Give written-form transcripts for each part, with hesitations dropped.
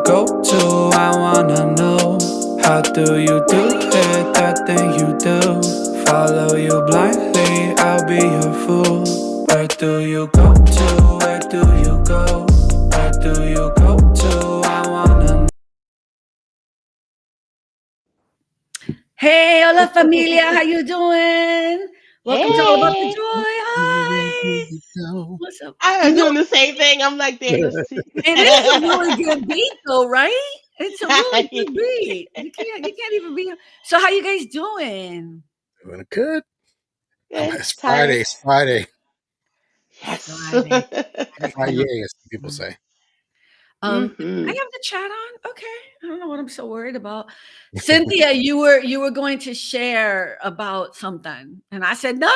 go to? I wanna know. How do you do it, that thing you do? Follow you blindly, I'll be your fool. Where do you go to? Where do you go? Where do you go to? I wanna know. Hey, hola familia, how you doing? Welcome to All About the Hey, Joy. Hi. What's up? I You was know, doing the same thing. I'm like Daniel. it is a really good beat though, right? It's a really good beat. You can't even be. So how you guys doing? Doing good. Good, It's Friday. tired. It's Friday. It's Yes. Friday. Friday. I Friday, know. as people say. I hmm have the chat on. Okay. I don't know what I'm so worried about. Cynthia, you were going to share about something. And I said, no,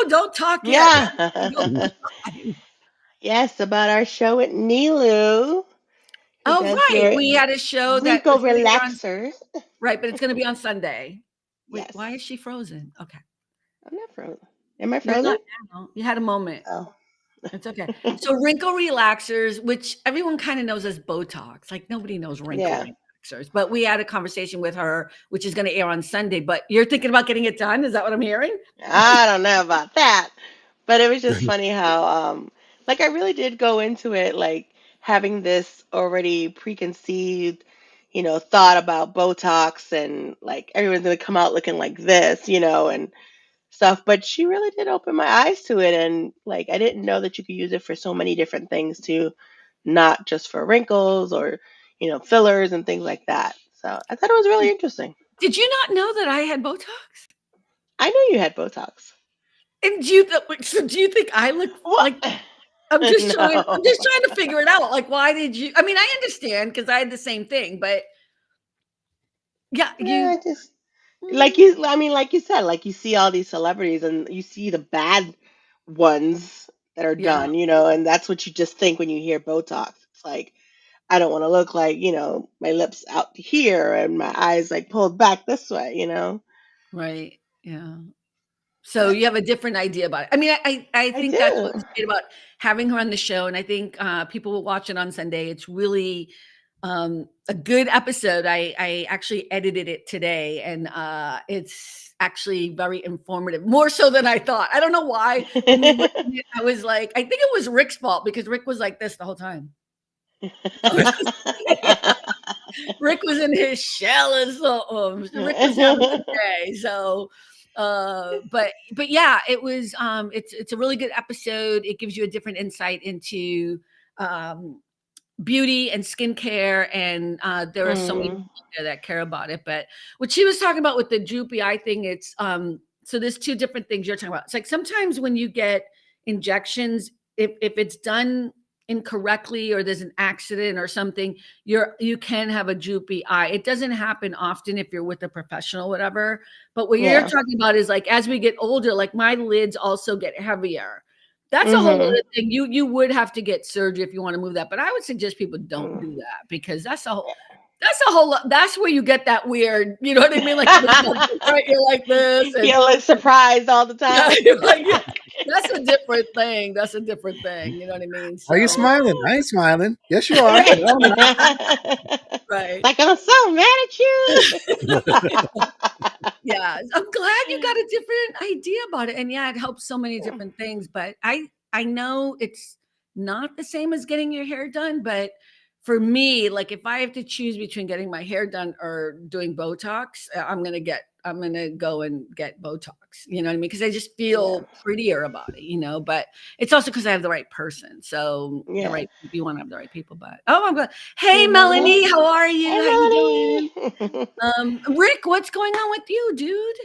don't talk yet. Yeah. Go Yes, about our show with Nilu, who Oh, does right. your We had a show that Rico was gonna air on relaxers. right, but it's gonna be on Sunday. Wait, Yes. why is she frozen? Okay. I'm not frozen. Am I You're not frozen? now. You had a moment. Oh. It's okay. So wrinkle relaxers, which everyone kind of knows as Botox. Like nobody knows wrinkle Yeah. relaxers. But we had a conversation with her, which is gonna air on Sunday. But you're thinking about getting it done? Is that what I'm hearing? I don't know about that. But it was just funny how like I really did go into it like having this already preconceived, thought about Botox and like everyone's gonna come out looking like this, and stuff. But she really did open my eyes to it and like I didn't know that you could use it for so many different things too, not just for wrinkles or, fillers and things like that. So I thought it was really interesting. Did you not know that I had Botox? I knew you had Botox. And do you think I look What? like I'm No. just trying to figure it out. Like, why did you I mean, I understand because I had the same thing, but yeah, Yeah, you I just mm, I mean, like you said, like you see all these celebrities and you see the bad ones that are yeah, done, and that's what you just think when you hear Botox. It's like, I don't want to look like, my lips out here and my eyes like pulled back this way. right. Yeah. So But you have a different idea about it. I mean, I I think that's do. what's great about having her on the show, and I think people will watch it on Sunday. It's really a good episode. I actually edited it today, and it's actually very informative, more so than I thought. I don't know why. When we were in it, I was like, I think it was Rick's fault because Rick was like this the whole time. Rick was in his shell and so Rick was having a day. So but yeah, it was it's a really good episode. It gives you a different insight into um beauty and skincare and there are so many Mm, people out there that care about it. But what she was talking about with the droopy eye thing, it's so there's two different things you're talking about. It's like sometimes when you get injections, if it's done incorrectly or there's an accident or something, you can have a droopy eye. It doesn't happen often if you're with a professional, whatever. But what you're yeah. talking about is like as we get older, like my lids also get heavier. That's a whole Mhm. other thing. You would have to get surgery if you want to move that, but I would suggest people don't Mm. do that because that's a whole lot. That's where you get that weird, you know what I mean? Like the something, right? You're like this, and Feel like surprised all the yeah, time. you're like yeah, that's a different thing. That's a different thing. You know what I mean? Why are you So smiling? I ain't smiling. Yes, you are. Right. No, I'm not. right. Like I'm so mad at you. Yeah, I'm glad you got a different idea about it, and yeah, it helps so many different things. But I know it's not the same as getting your hair done, but for me, like if I have to choose between getting my hair done or doing Botox, I'm gonna go and get Botox. You know what I mean? Because I just Yeah. feel prettier about it. But it's also because I have the right person. So Yeah. you want to have the right people. But oh, I'm glad. Hey, Mhm. Melanie, how are you? How you doing? Hey, Melanie. Rick, what's going on with you, dude?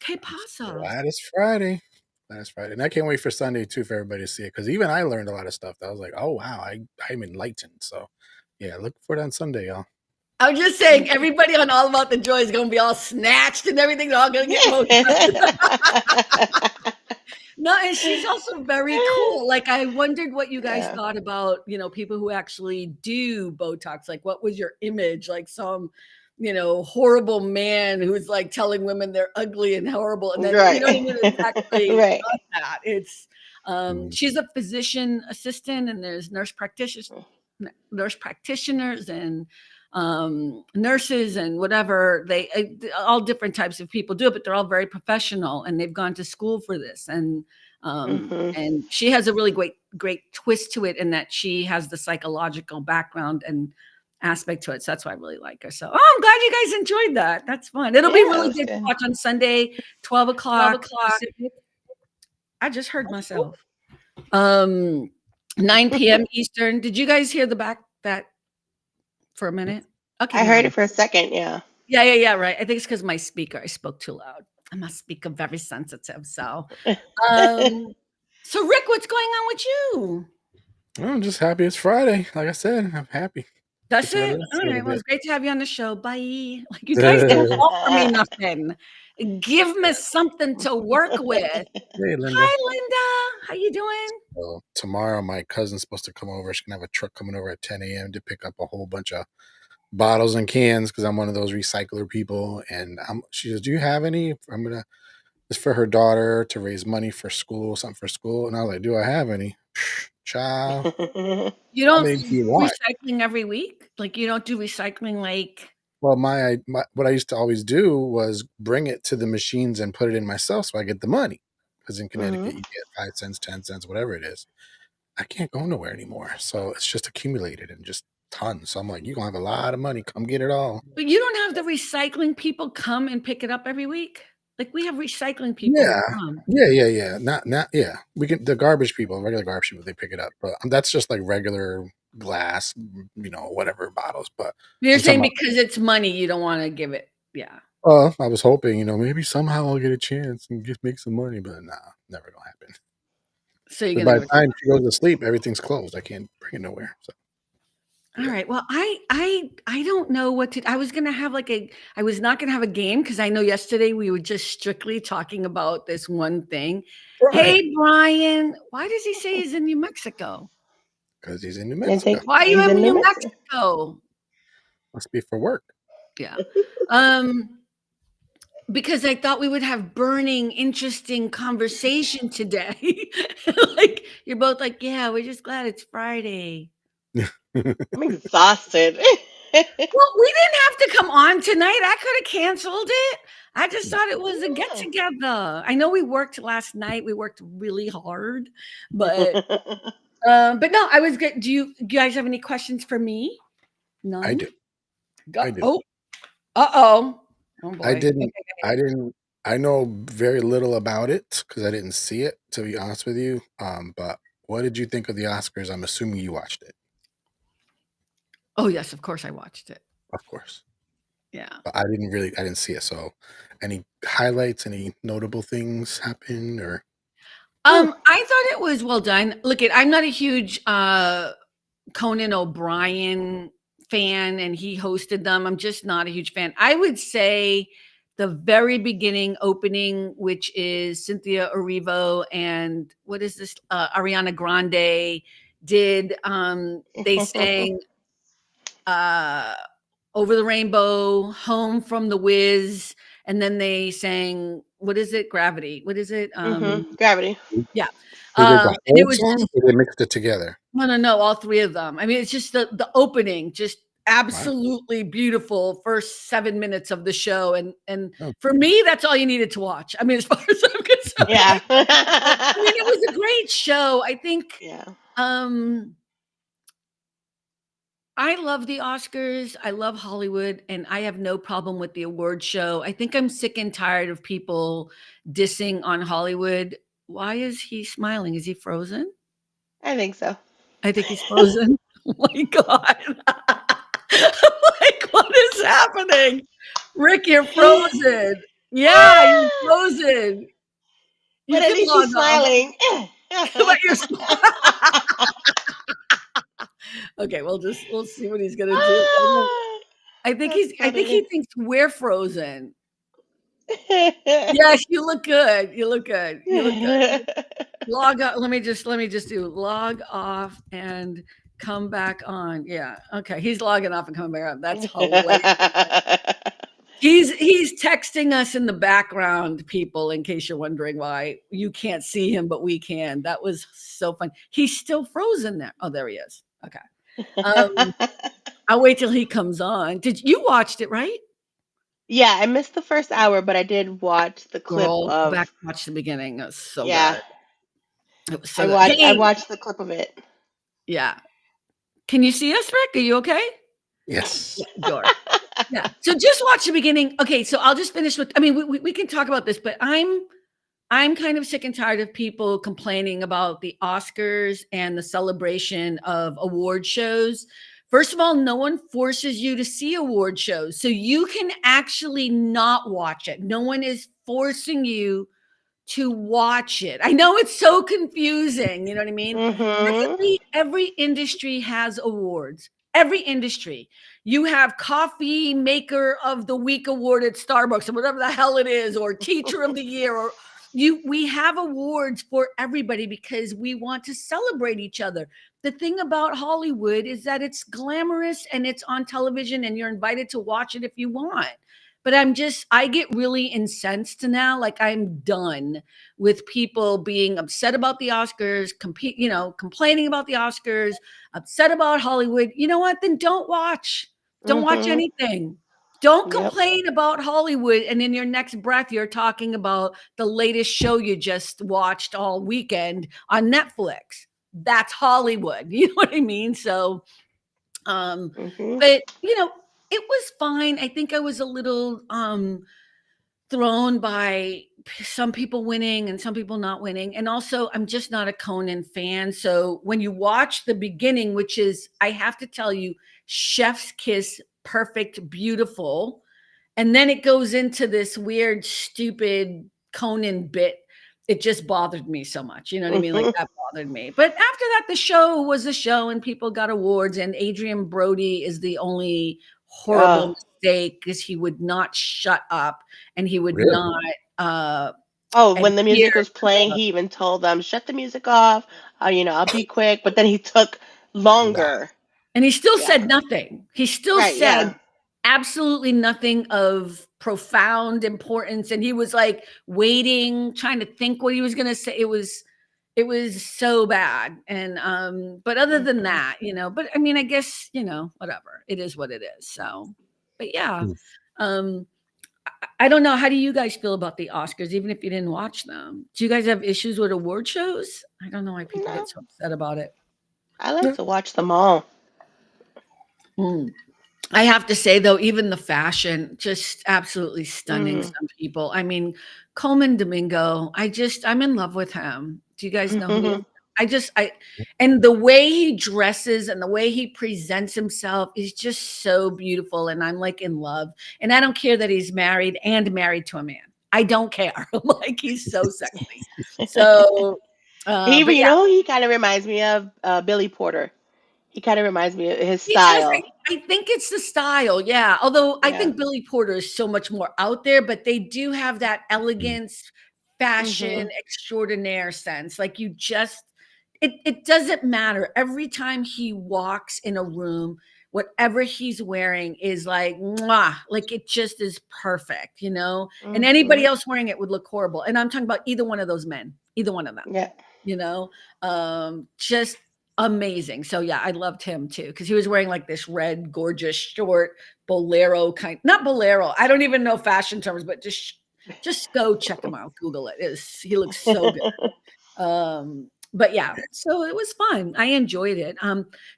Que pasa? Glad it's Friday. Glad it's Friday. And I can't wait for Sunday, too, for everybody to see it. Because even I learned a lot of stuff that I was like, oh, wow, I'm enlightened. So, yeah, look for it on Sunday, y'all. I'm just saying, everybody on All About the Joy is going to be all snatched and everything. They're all going to get Botox. No, and she's also very cool. Like, I wondered what you guys Yeah. thought about, people who actually do Botox. Like, what was your image? Like some, horrible man who's like telling women they're ugly and horrible. And then, you know what I Right. mean? It's actually Right. not that. It's, Mm. she's a physician assistant and there's nurse practitioners and nurses and whatever. They all different types of people do it, but they're all very professional and they've gone to school for this. And she has a really great twist to it in that she has the psychological background and aspect to it. So that's why I really like her. So I'm glad you guys enjoyed that. That's fun. It'll be Yeah, really that's good to good. watch on Sunday, 12 o'clock. Pacific. I just heard myself. 9 p.m. Eastern. Did you guys hear that for a minute? Okay, I never heard it mind. for a second. Yeah. Yeah, right. I think it's because my speaker, I spoke too loud. I'm a speaker, very sensitive. So Rick, what's going on with you? I'm just happy it's Friday. Like I said, I'm happy. That's Get to it. relax All a little right. Well, bit. it's great to have you on the show. Bye. Like you guys don't offer me nothing. Give me something to work with. Hey, Linda. Hi, Linda. How you doing? So tomorrow, my cousin's supposed to come over. She's gonna have a truck coming over at 10 a.m. to pick up a whole bunch of bottles and cans because I'm one of those recycler people. And she goes, "Do you have any?" I'm gonna. It's for her daughter to raise money for school, something for school. And I was like, "Do I have any?" Child, You how don't many do you do want? recycling every week? Like you don't do recycling like Well, my what I used to always do was bring it to the machines and put it in myself so I get the money. Because in Connecticut, you get 5 cents, 10 cents, whatever it is. I can't go nowhere anymore. So it's just accumulated and just tons. So I'm like, you're going to have a lot of money. Come get it all. but you don't have the recycling people come and pick it up every week? Like we have recycling people who Yeah. come. Yeah. Not, yeah. We can, the garbage people, regular garbage people, they pick it up. But that's just like regular glass, whatever bottles. But You're I'm talking saying about, because it's money, you don't want to give it. Yeah. I was hoping, maybe somehow I'll get a chance and just make some money. But nah, never going to happen. So you're But gonna by give the it. time she goes to sleep, everything's closed. I can't bring it nowhere. So All yeah. right. Well, I don't know what to. I was gonna have I was not gonna have a game because I know yesterday we were just strictly talking about this one thing. Right. Hey, Brian, why does he say he's in New Mexico? Because he's in New I Mexico. think Why are you he's in in New New Mexico. Mexico? Must be for work. Yeah. Because I thought we would have burning, interesting conversation today. Like you're both like, yeah, we're just glad it's Friday. I'm exhausted. Well, we didn't have to come on tonight. I could have canceled it. I just thought it was a get Yeah. together. I know we worked last night. We worked really hard, but no, I was good. Do you guys have any questions for me? I None. do. I do. Oh, oh boy. I didn't. Okay. I didn't. I know very little about it because I didn't see it. To be honest with you, but what did you think of the Oscars? I'm assuming you watched it, Oh yes, of course I watched it. of course. Yeah. But I didn't see it. So, any highlights? Any notable things happen? Or I thought it was well done. Look, I'm not a huge Conan O'Brien fan, and he hosted them. I'm just not a huge fan. I would say the very beginning opening, which is Cynthia Erivo and what is this? Ariana Grande did. They sang Over the Rainbow, Home from the Wiz, and then they sang what is it? Gravity. What is it? Gravity. Yeah. they did the And it whole was song, just or they mixed it together? no, all three of them. I mean, it's just the opening, just Wow. absolutely beautiful first 7 minutes of the show. And Oh, for me, that's all you needed to watch. I mean, as far as I'm concerned. Yeah. I mean, it was a great show. I think Yeah. I love the Oscars. I love Hollywood, and I have no problem with the award show. I think I'm sick and tired of people dissing on Hollywood. Why is he smiling? Is he frozen? I think so. I think he's frozen. Oh my God. Like, what is happening? Rick, you're frozen. Yeah, you're frozen. You But at can least she's log off. smiling. But you're okay, we'll see what he's gonna do. I think That's I think he funny. thinks we're frozen. Yes, you look good. You look good. You look good. Log on. Let me just do log off and come back on. Yeah. Okay. He's logging off and coming back on. That's hilarious. He's texting us in the background, people, in case you're wondering why you can't see him, but we can. That was so fun. He's still frozen there. Oh, there he is. Okay. I'll wait till he comes on. Did you watched it, right? Yeah, I missed the first hour, but I did watch the clip Girl, go back of. and watch the beginning. It was so Yeah, good. It was so good. I Hey, watched the clip of it. yeah. Can you see us, Rick? Are you okay? Yes. Yeah, Dora. Yeah. So just watch the beginning. Okay, so I'll just finish with. I mean, we can talk about this, but I'm kind of sick and tired of people complaining about the Oscars and the celebration of award shows. First of all, no one forces you to see award shows, so you can actually not watch it. No one is forcing you to watch it. I know it's so confusing, you know what I mean? Mhm. Every industry has awards. Every industry. You have coffee maker of the week award at Starbucks or whatever the hell it is, or teacher of the year, or we have awards for everybody because we want to celebrate each other. The thing about Hollywood is that it's glamorous and it's on television and you're invited to watch it if you want. But I get really incensed now. Like I'm done with people being upset about the Oscars, complaining about the Oscars, upset about Hollywood. You know what? Then don't watch. Don't watch Mhm. anything. Don't Yep. complain about Hollywood. And in your next breath, you're talking about the latest show you just watched all weekend on Netflix. That's Hollywood. You know what I mean? So, Mhm. but it was fine. I think I was a little thrown by some people winning and some people not winning. And also, I'm just not a Conan fan. So when you watch the beginning, which is, I have to tell you, chef's kiss, perfect, beautiful. And then it goes into this weird, stupid Conan bit. It just bothered me so much. You know what I mean? Like Mhm. that bothered me. But after that, the show was a show and people got awards. And Adrian Brody is the only horrible Oh. mistake because he would not shut up and he would Really? not Oh, when the adhere. music was playing, he even told them, "Shut the music off. I'll be quick." But then he took Nah. longer. And he still Yeah. said nothing. He still Right. said Yeah. absolutely nothing of profound importance. And he was like waiting, trying to think what he was going to say. It was so bad. And, but other than Mhm. that, but I mean, I guess, whatever. It is what it is. So, but yeah. Mm. Um, I don't know. How do you guys feel about the Oscars, even if you didn't watch them? Do you guys have issues with award shows? I don't know why people get No, so upset about it. I like Yeah. to watch them all. Mm. I have to say though, even the fashion, just absolutely stunning. Mm. Some people. I mean, Coleman Domingo. I'm in love with him. Do you guys know who he is? Mhm. And the way he dresses and the way he presents himself is just so beautiful. And I'm like in love. And I don't care that he's married and married to a man. I don't care. Like he's so sexy. So, He, but you yeah. know, who he kind of reminds me of Billy Porter. He kind of reminds me of his He does. style. I think it's the style, yeah. Although I Yeah. think Billy Porter is so much more out there, but they do have that Mm. elegance, fashion, Mhm. extraordinaire sense. Like it doesn't matter. Every time he walks in a room, whatever he's wearing is like, mwah, like it just is perfect. And anybody Mhm. else wearing it would look horrible. And I'm talking about either one of those men, either one of them Yeah. you know just amazing. So yeah, I loved him too because he was wearing like this red gorgeous short bolero kind, not bolero, I don't even know fashion terms, but just go check him out, Google it. He looks so good. But yeah, so it was fun. I enjoyed it.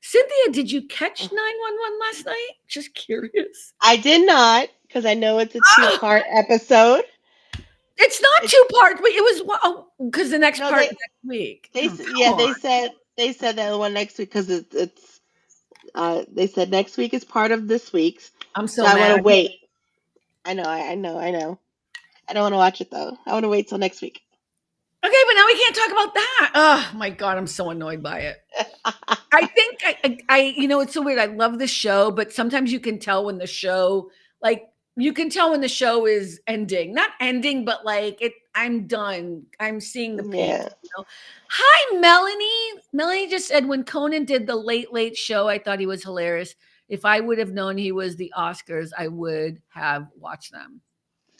Cynthia, did you catch 911 last night? Just curious. I did not, because I know it's a Oh, two-part episode. it's not It, two parts, but it was because the next no, part next week. Oh, yeah, come on. they said that one next week because it's they said next week is part of this week's. I'm So so I want to mad. wait. I know. I don't want to watch it though. I want to wait till next week. Okay, but now we can't talk about that. Oh my god, I'm so annoyed by it. I think it's so weird. I love the show, but sometimes you can tell when the show, like, you can tell when the show is ending. Not ending, but like it. I'm done. I'm seeing the peak. Yeah. Hi, Melanie. Melanie just said when Conan did the Late Late Show, I thought he was hilarious. If I would have known he was the Oscars, I would have watched them.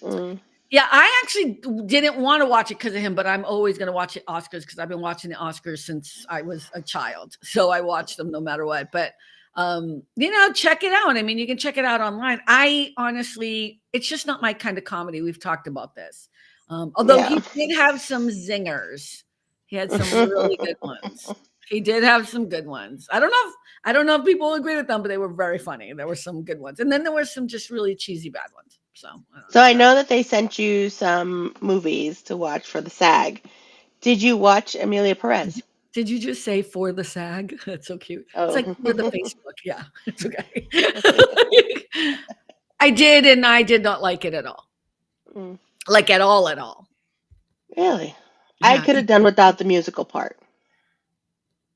Mm. Yeah, I actually didn't want to watch it because of him, but I'm always going to watch the Oscars because I've been watching the Oscars since I was a child. So I watch them no matter what. But check it out. I mean, you can check it out online. I honestly, it's just not my kind of comedy. We've talked about this. Although Yeah. he did have some zingers. He had some really good ones. He did have some good ones. I don't know if people agree with them, but they were very funny. There were some good ones. And then there were some just really cheesy bad ones. So I don't So know. I know that they sent you some movies to watch for the SAG. Did you watch Amelia Did you, Perez? did you just say for the SAG? That's so cute. It's like for the Oh. Facebook. Yeah, it's okay. I did, and I did not like it at all. Mm, Like at all, at all. really? I Yeah, could have done without the musical part.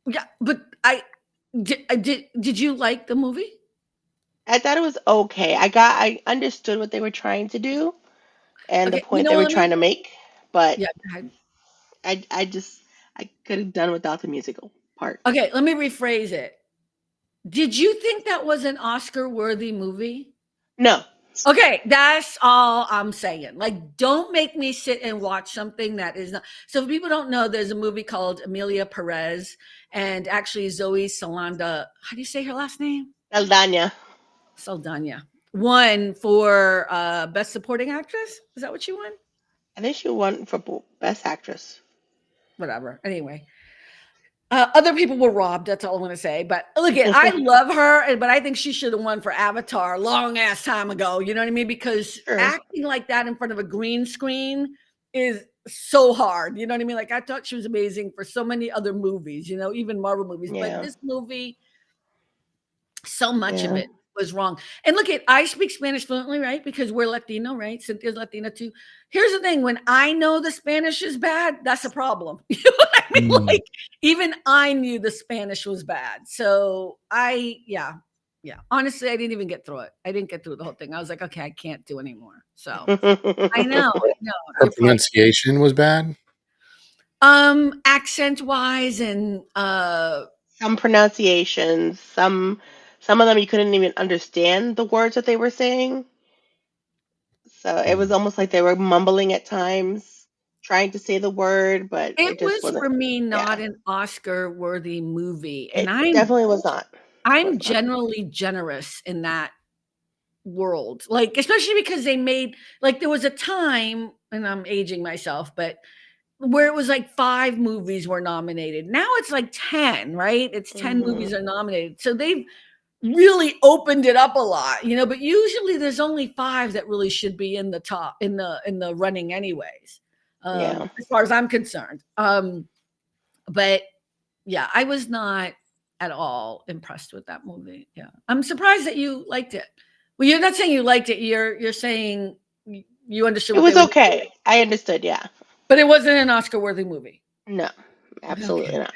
yeah. But I did you like the movie? I thought it was okay. I understood what they were trying to do and the Okay, point they were let me. trying to make, but Yeah. Go ahead. I could have done without the musical part. Okay, let me rephrase it. Did you think that was an Oscar-worthy movie? No. Okay, that's all I'm saying. Like, don't make me sit and watch something that is not. So, if people don't know, there's a movie called Amelia Perez, and actually Zoe Salanda. How do you say her last name? Aldana. Saldana won for best supporting actress. Is that what she won? I think she won for Best Actress. Whatever. Anyway, other people were robbed. That's all I'm going to say. But look, I love her, but I think she should have won for Avatar long ass time ago. You know what I mean? Because Sure. acting like that in front of a green screen is so hard. You know what I mean? Like I thought she was amazing for so many other movies. Even Marvel movies. But Yeah. this movie, so much of Yeah. it was wrong. And look, I speak Spanish fluently, right? Because we're Latino, right? Cynthia's Latina too. Here's the thing: when I know the Spanish is bad, that's a problem. You know what I mean? Mm. Like even I knew the Spanish was bad. So yeah. Honestly, I didn't even get through it. I didn't get through the whole thing. I was like, okay, I can't do anymore. So I know. Her You're probably pronunciation was bad. accent wise and Some pronunciations, some of them you couldn't even understand the words that they were saying. So it was Mm. almost like they were mumbling at times, trying to say the word, but it it just was wasn't. for me not Yeah, an Oscar worthy movie. And it definitely was not. I'm Was not. generally generous in that world. Like, especially because they made like there was a time, and I'm aging myself, but where it was like 5 movies were nominated. Now it's like 10, right? It's 10 Hmm. movies are nominated. So they've really opened it up a lot, but usually there's only 5 that really should be in the top in the running anyways. Yeah. As far as I'm concerned. But yeah, I was not at all impressed with that movie. Yeah. I'm surprised that you liked it. Well, you're not saying you liked it. You're saying you understood It what they was were doing, okay. I understood. Yeah. but it wasn't an Oscar worthy movie. No, Okay. absolutely not.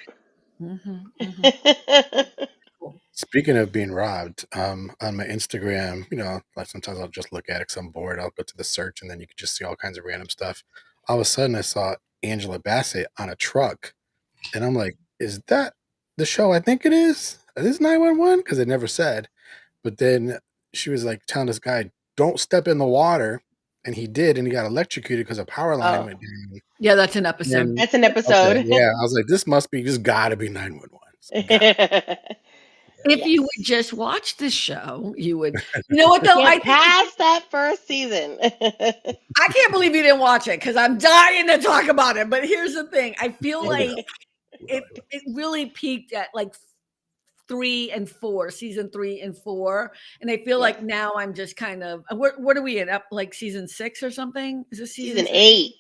Cool. Speaking of being robbed, on my Instagram, like sometimes I'll just look at it because I'm bored. I'll go to the search and then you can just see all kinds of random stuff. All of a sudden, I saw Angela Bassett on a truck, and I'm like, "Is that the show I think it is? Is this 911?" Because it never said. But then she was like telling this guy, "Don't step in the water," and he did, and he got electrocuted because a power line Oh, went down. Yeah, that's an episode. And that's an okay, episode. yeah, I was like, this got to be 911. It's got If you would Yes. just watch the show, you would. You know what though? I Get think past that first season. I can't believe you didn't watch it because I'm dying to talk about it. But here's the thing: I feel I will. like it really peaked at like 3 and 4, season 3 and 4, and I feel Yeah. like now I'm just kind of what are we in up like season 6 or something? Is this season Season 6? 8.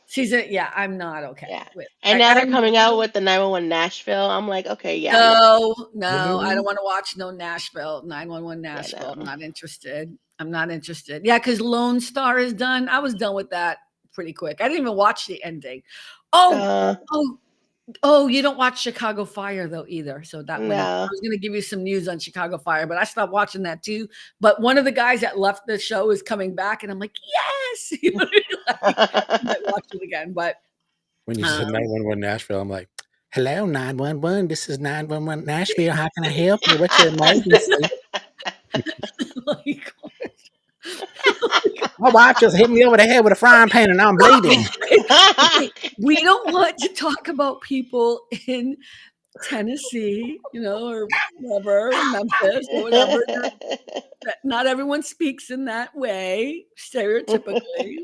Season, yeah, I'm not okay Yeah. with. And now they're I'm coming out with the 911 Nashville. I'm like, okay, yeah, no. no, I don't want to watch no Nashville 911 Yeah, Nashville. I'm no. not interested. I'm not interested. Yeah, because Lone Star is done. I was done with that pretty quick. I didn't even watch the ending. Oh, Uh, oh, Oh, you don't watch Chicago Fire though either. So that went up. I no. was going to give you some news on Chicago Fire, but I stopped watching that too. But one of the guys that left the show is coming back, and I'm like, yes, I might watch it again. But When you said um, 911 Nashville, I'm like, "Hello, 911. This is 911 Nashville. How can I help you? What's your emergency?" like, My wife just hit me over the head with a frying pan and I'm bleeding. we don't want to talk about people in Tennessee, or wherever, Memphis or whatever. Not everyone speaks in that way, stereotypically.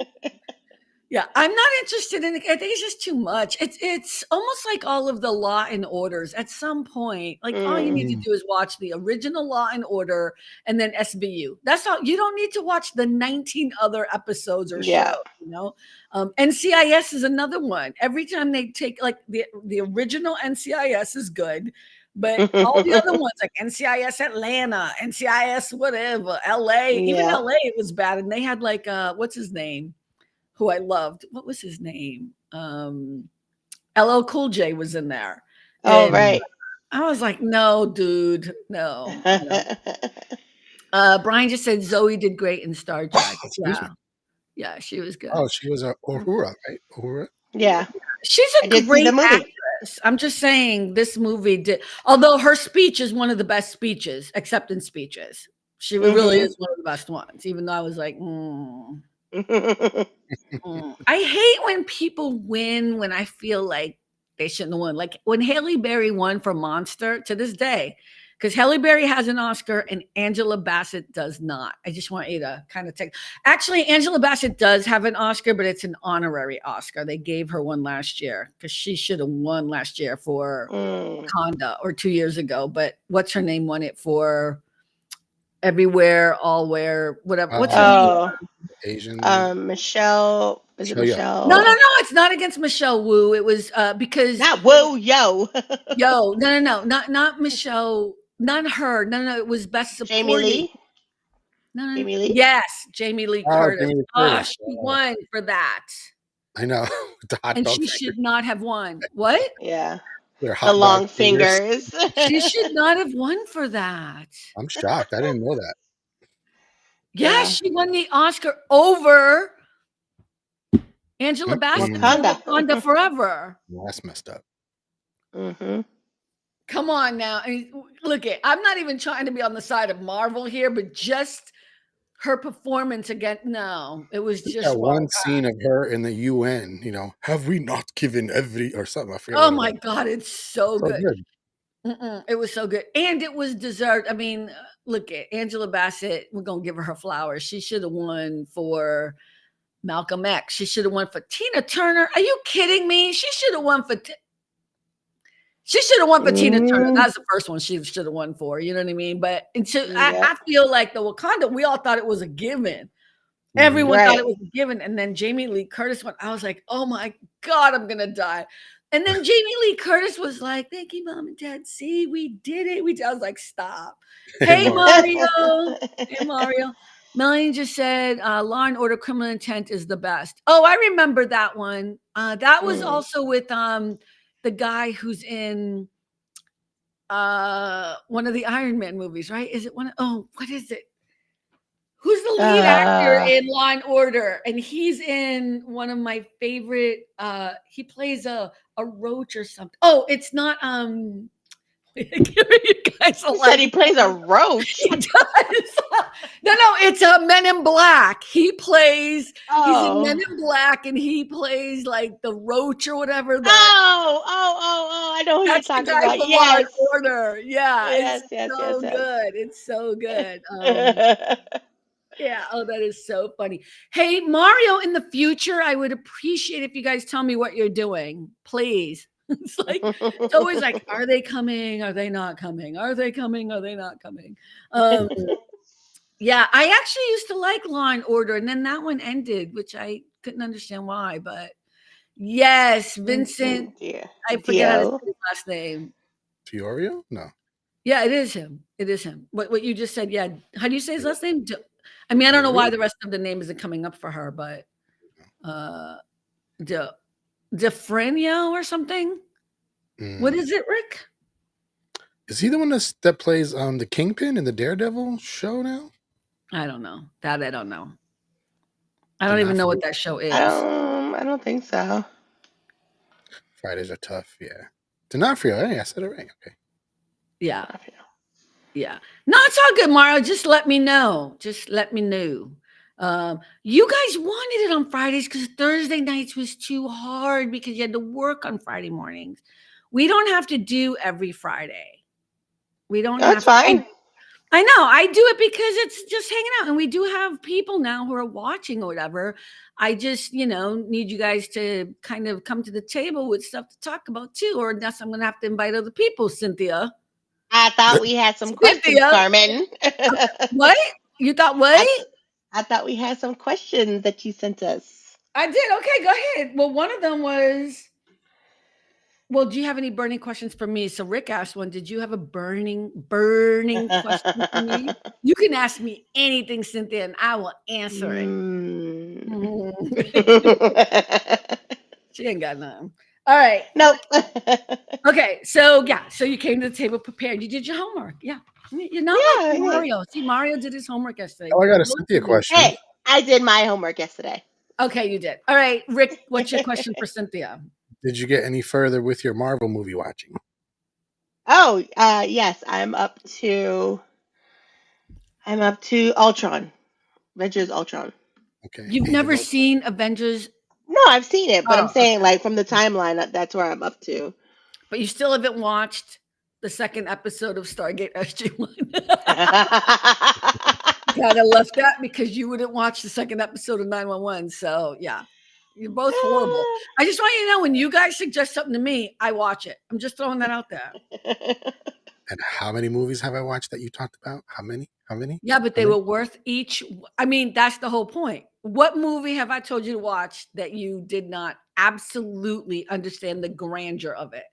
Yeah, I'm not interested in it. I think it's just too much. It's almost like all of the Law and Orders. At some point, like all you need to Mm. do is watch the original Law and Order and then SVU. That's all. You don't need to watch the 19 other episodes or shows. Yeah. NCIS is another one. Every time they take like the original NCIS is good, but all the other ones like NCIS Atlanta, NCIS whatever, LA, even Yeah. LA it was bad, and they had like what's his name? Who I loved. What was his name? LL Cool J was in there. Oh, And right. I was like, no, dude, no. Brian just said Zoe did great in Star Trek. Excuse me. Yeah, she was good. Oh, she was a Uhura, right? Uhura. Yeah. She's I a did see the great movie. actress. I'm just saying this movie did, although her speech is one of the best speeches, acceptance speeches. She really is one of the best ones, even though I was like, I hate when people win when I feel like they shouldn't have won. Like when Halle Berry won for Monster to this day, because Halle Berry has an Oscar and Angela Bassett does not. I just want you to kind of take. Actually, Angela Bassett does have an Oscar, but it's an honorary Oscar. They gave her one last year because she should have won last year for Conda or 2 years ago. But what's her name won it for Everywhere, Allwhere, whatever. What's her name? Oh, Asian. Michelle. Is it Michelle Yeoh. Michelle? No. It's not against Michelle Wu. It was because Not whoa, yo. no, not Michelle, not her. No. It was best Jamie supporting. Lee. No. Jamie Lee. Yes, Jamie Lee Oh, Curtis. Jamie Lee Ah, Curtis. she won for that, I know. The hot and dog she finger. should not have won. What? Yeah. Their The hot dog long fingers. fingers. She should not have won for that. I'm shocked. I didn't know that. Yeah, Yeah. she won the Oscar over Angela Bassett for Wakanda. Wakanda Forever. Well, that's messed up. Mm-hmm. Come on now. Look, I'm not even trying to be on the side of Marvel here, but just her performance again. No, it was just That one scene of her in the UN, have we not given every or something? I forget. Oh what my it God, it's so was. So good. good. It was so good. And it was deserved. I mean, look at Angela Bassett. We're going to give her flowers. She should have won for Malcolm X. She should have won for Tina Turner. Are you kidding me? She should have won for Tina Turner. That's the first one she should have won for. You know what I mean? But I feel like the Wakanda, we all thought it was a given. Everyone thought it was a given. And then Jamie Lee Curtis went, I was like, oh my God, I'm going to die. And then Jamie Lee Curtis was like, thank you, Mom and Dad. See, we did it. I was like, stop. Hey, Mario. Hey, Mario. Melanie just said, Law and Order Criminal Intent is the best. Oh, I remember that one. That was also with the guy who's in one of the Iron Man movies, right? Is it one? What is it? Who's the lead actor in Law and Order? And he's in one of my favorite. He plays a roach or something. Oh, it's not. You guys said he plays a roach. He does. No, it's Men in Black. He plays. He's in Men in Black, and he plays like the roach or whatever. I know who you're talking about. Law and Order. Yeah, yes, it's so good. It's so good. Yeah. Oh, that is so funny. Hey, Mario, in the future, I would appreciate if you guys tell me what you're doing, please. It's always like, are they coming? Are they not coming? Are they coming? Are they not coming? Yeah, I actually used to like Law and Order, and then that one ended, which I couldn't understand why. But yes, Vincent. I forget how to say his last name. Fiorio? No. Yeah, it is him. It is him. What you just said. Yeah. How do you say his last name? I mean, I don't know why the rest of the name isn't coming up for her, but DeFranio or something. What is it, Rick? Is he the one that plays the Kingpin in the Daredevil show now? I don't know. That I don't know. I don't even know what that show is. I don't think so. Fridays are tough. Yeah. D'Onofrio. Hey, I said it right. Okay. Yeah. Yeah. No, it's all good, Mario. Just let me know. Just let me know. You guys wanted it on Fridays because Thursday nights was too hard because you had to work on Friday mornings. We don't have to do every Friday. We don't That's have to. fine. I know. I do it because it's just hanging out, and we do have people now who are watching or whatever. I just, need you guys to kind of come to the table with stuff to talk about too, or unless I'm going to have to invite other people, Cynthia. I thought we had some questions, Cynthia, Carmen. what? You thought I, what? I thought we had some questions that you sent us. I did. Okay, go ahead. Well, one of them was, well, do you have any burning questions for me? So Rick asked one. Did you have a burning question for me? You can ask me anything, Cynthia, and I will answer it. Mm. She ain't got nothing. All right. Nope. Okay. So yeah. So you came to the table prepared. You did your homework. Yeah. You're not Yeah, like yeah. Mario. See, Mario did his homework yesterday. Oh, I got a Both Cynthia of you. question. Hey, I did my homework yesterday. Okay, you did. All right, Rick. What's your question for Cynthia? Did you get any further with your Marvel movie watching? Oh, yes, I'm up to Ultron. Avengers Ultron. Okay. You've And never seen Avengers, No, I've seen it, but I'm oh, saying like from the timeline, that's where I'm up to. but you still haven't watched the second episode of Stargate SG-1. Kind of left that because you wouldn't watch the second episode of 911. So yeah, you're both horrible. I just want you to know when you guys suggest something to me, I watch it. I'm just throwing that out there. And how many movies have I watched that you talked about? How many? Yeah, but they were worth each. I mean, that's the whole point. What movie have I told you to watch that you did not absolutely understand the grandeur of it?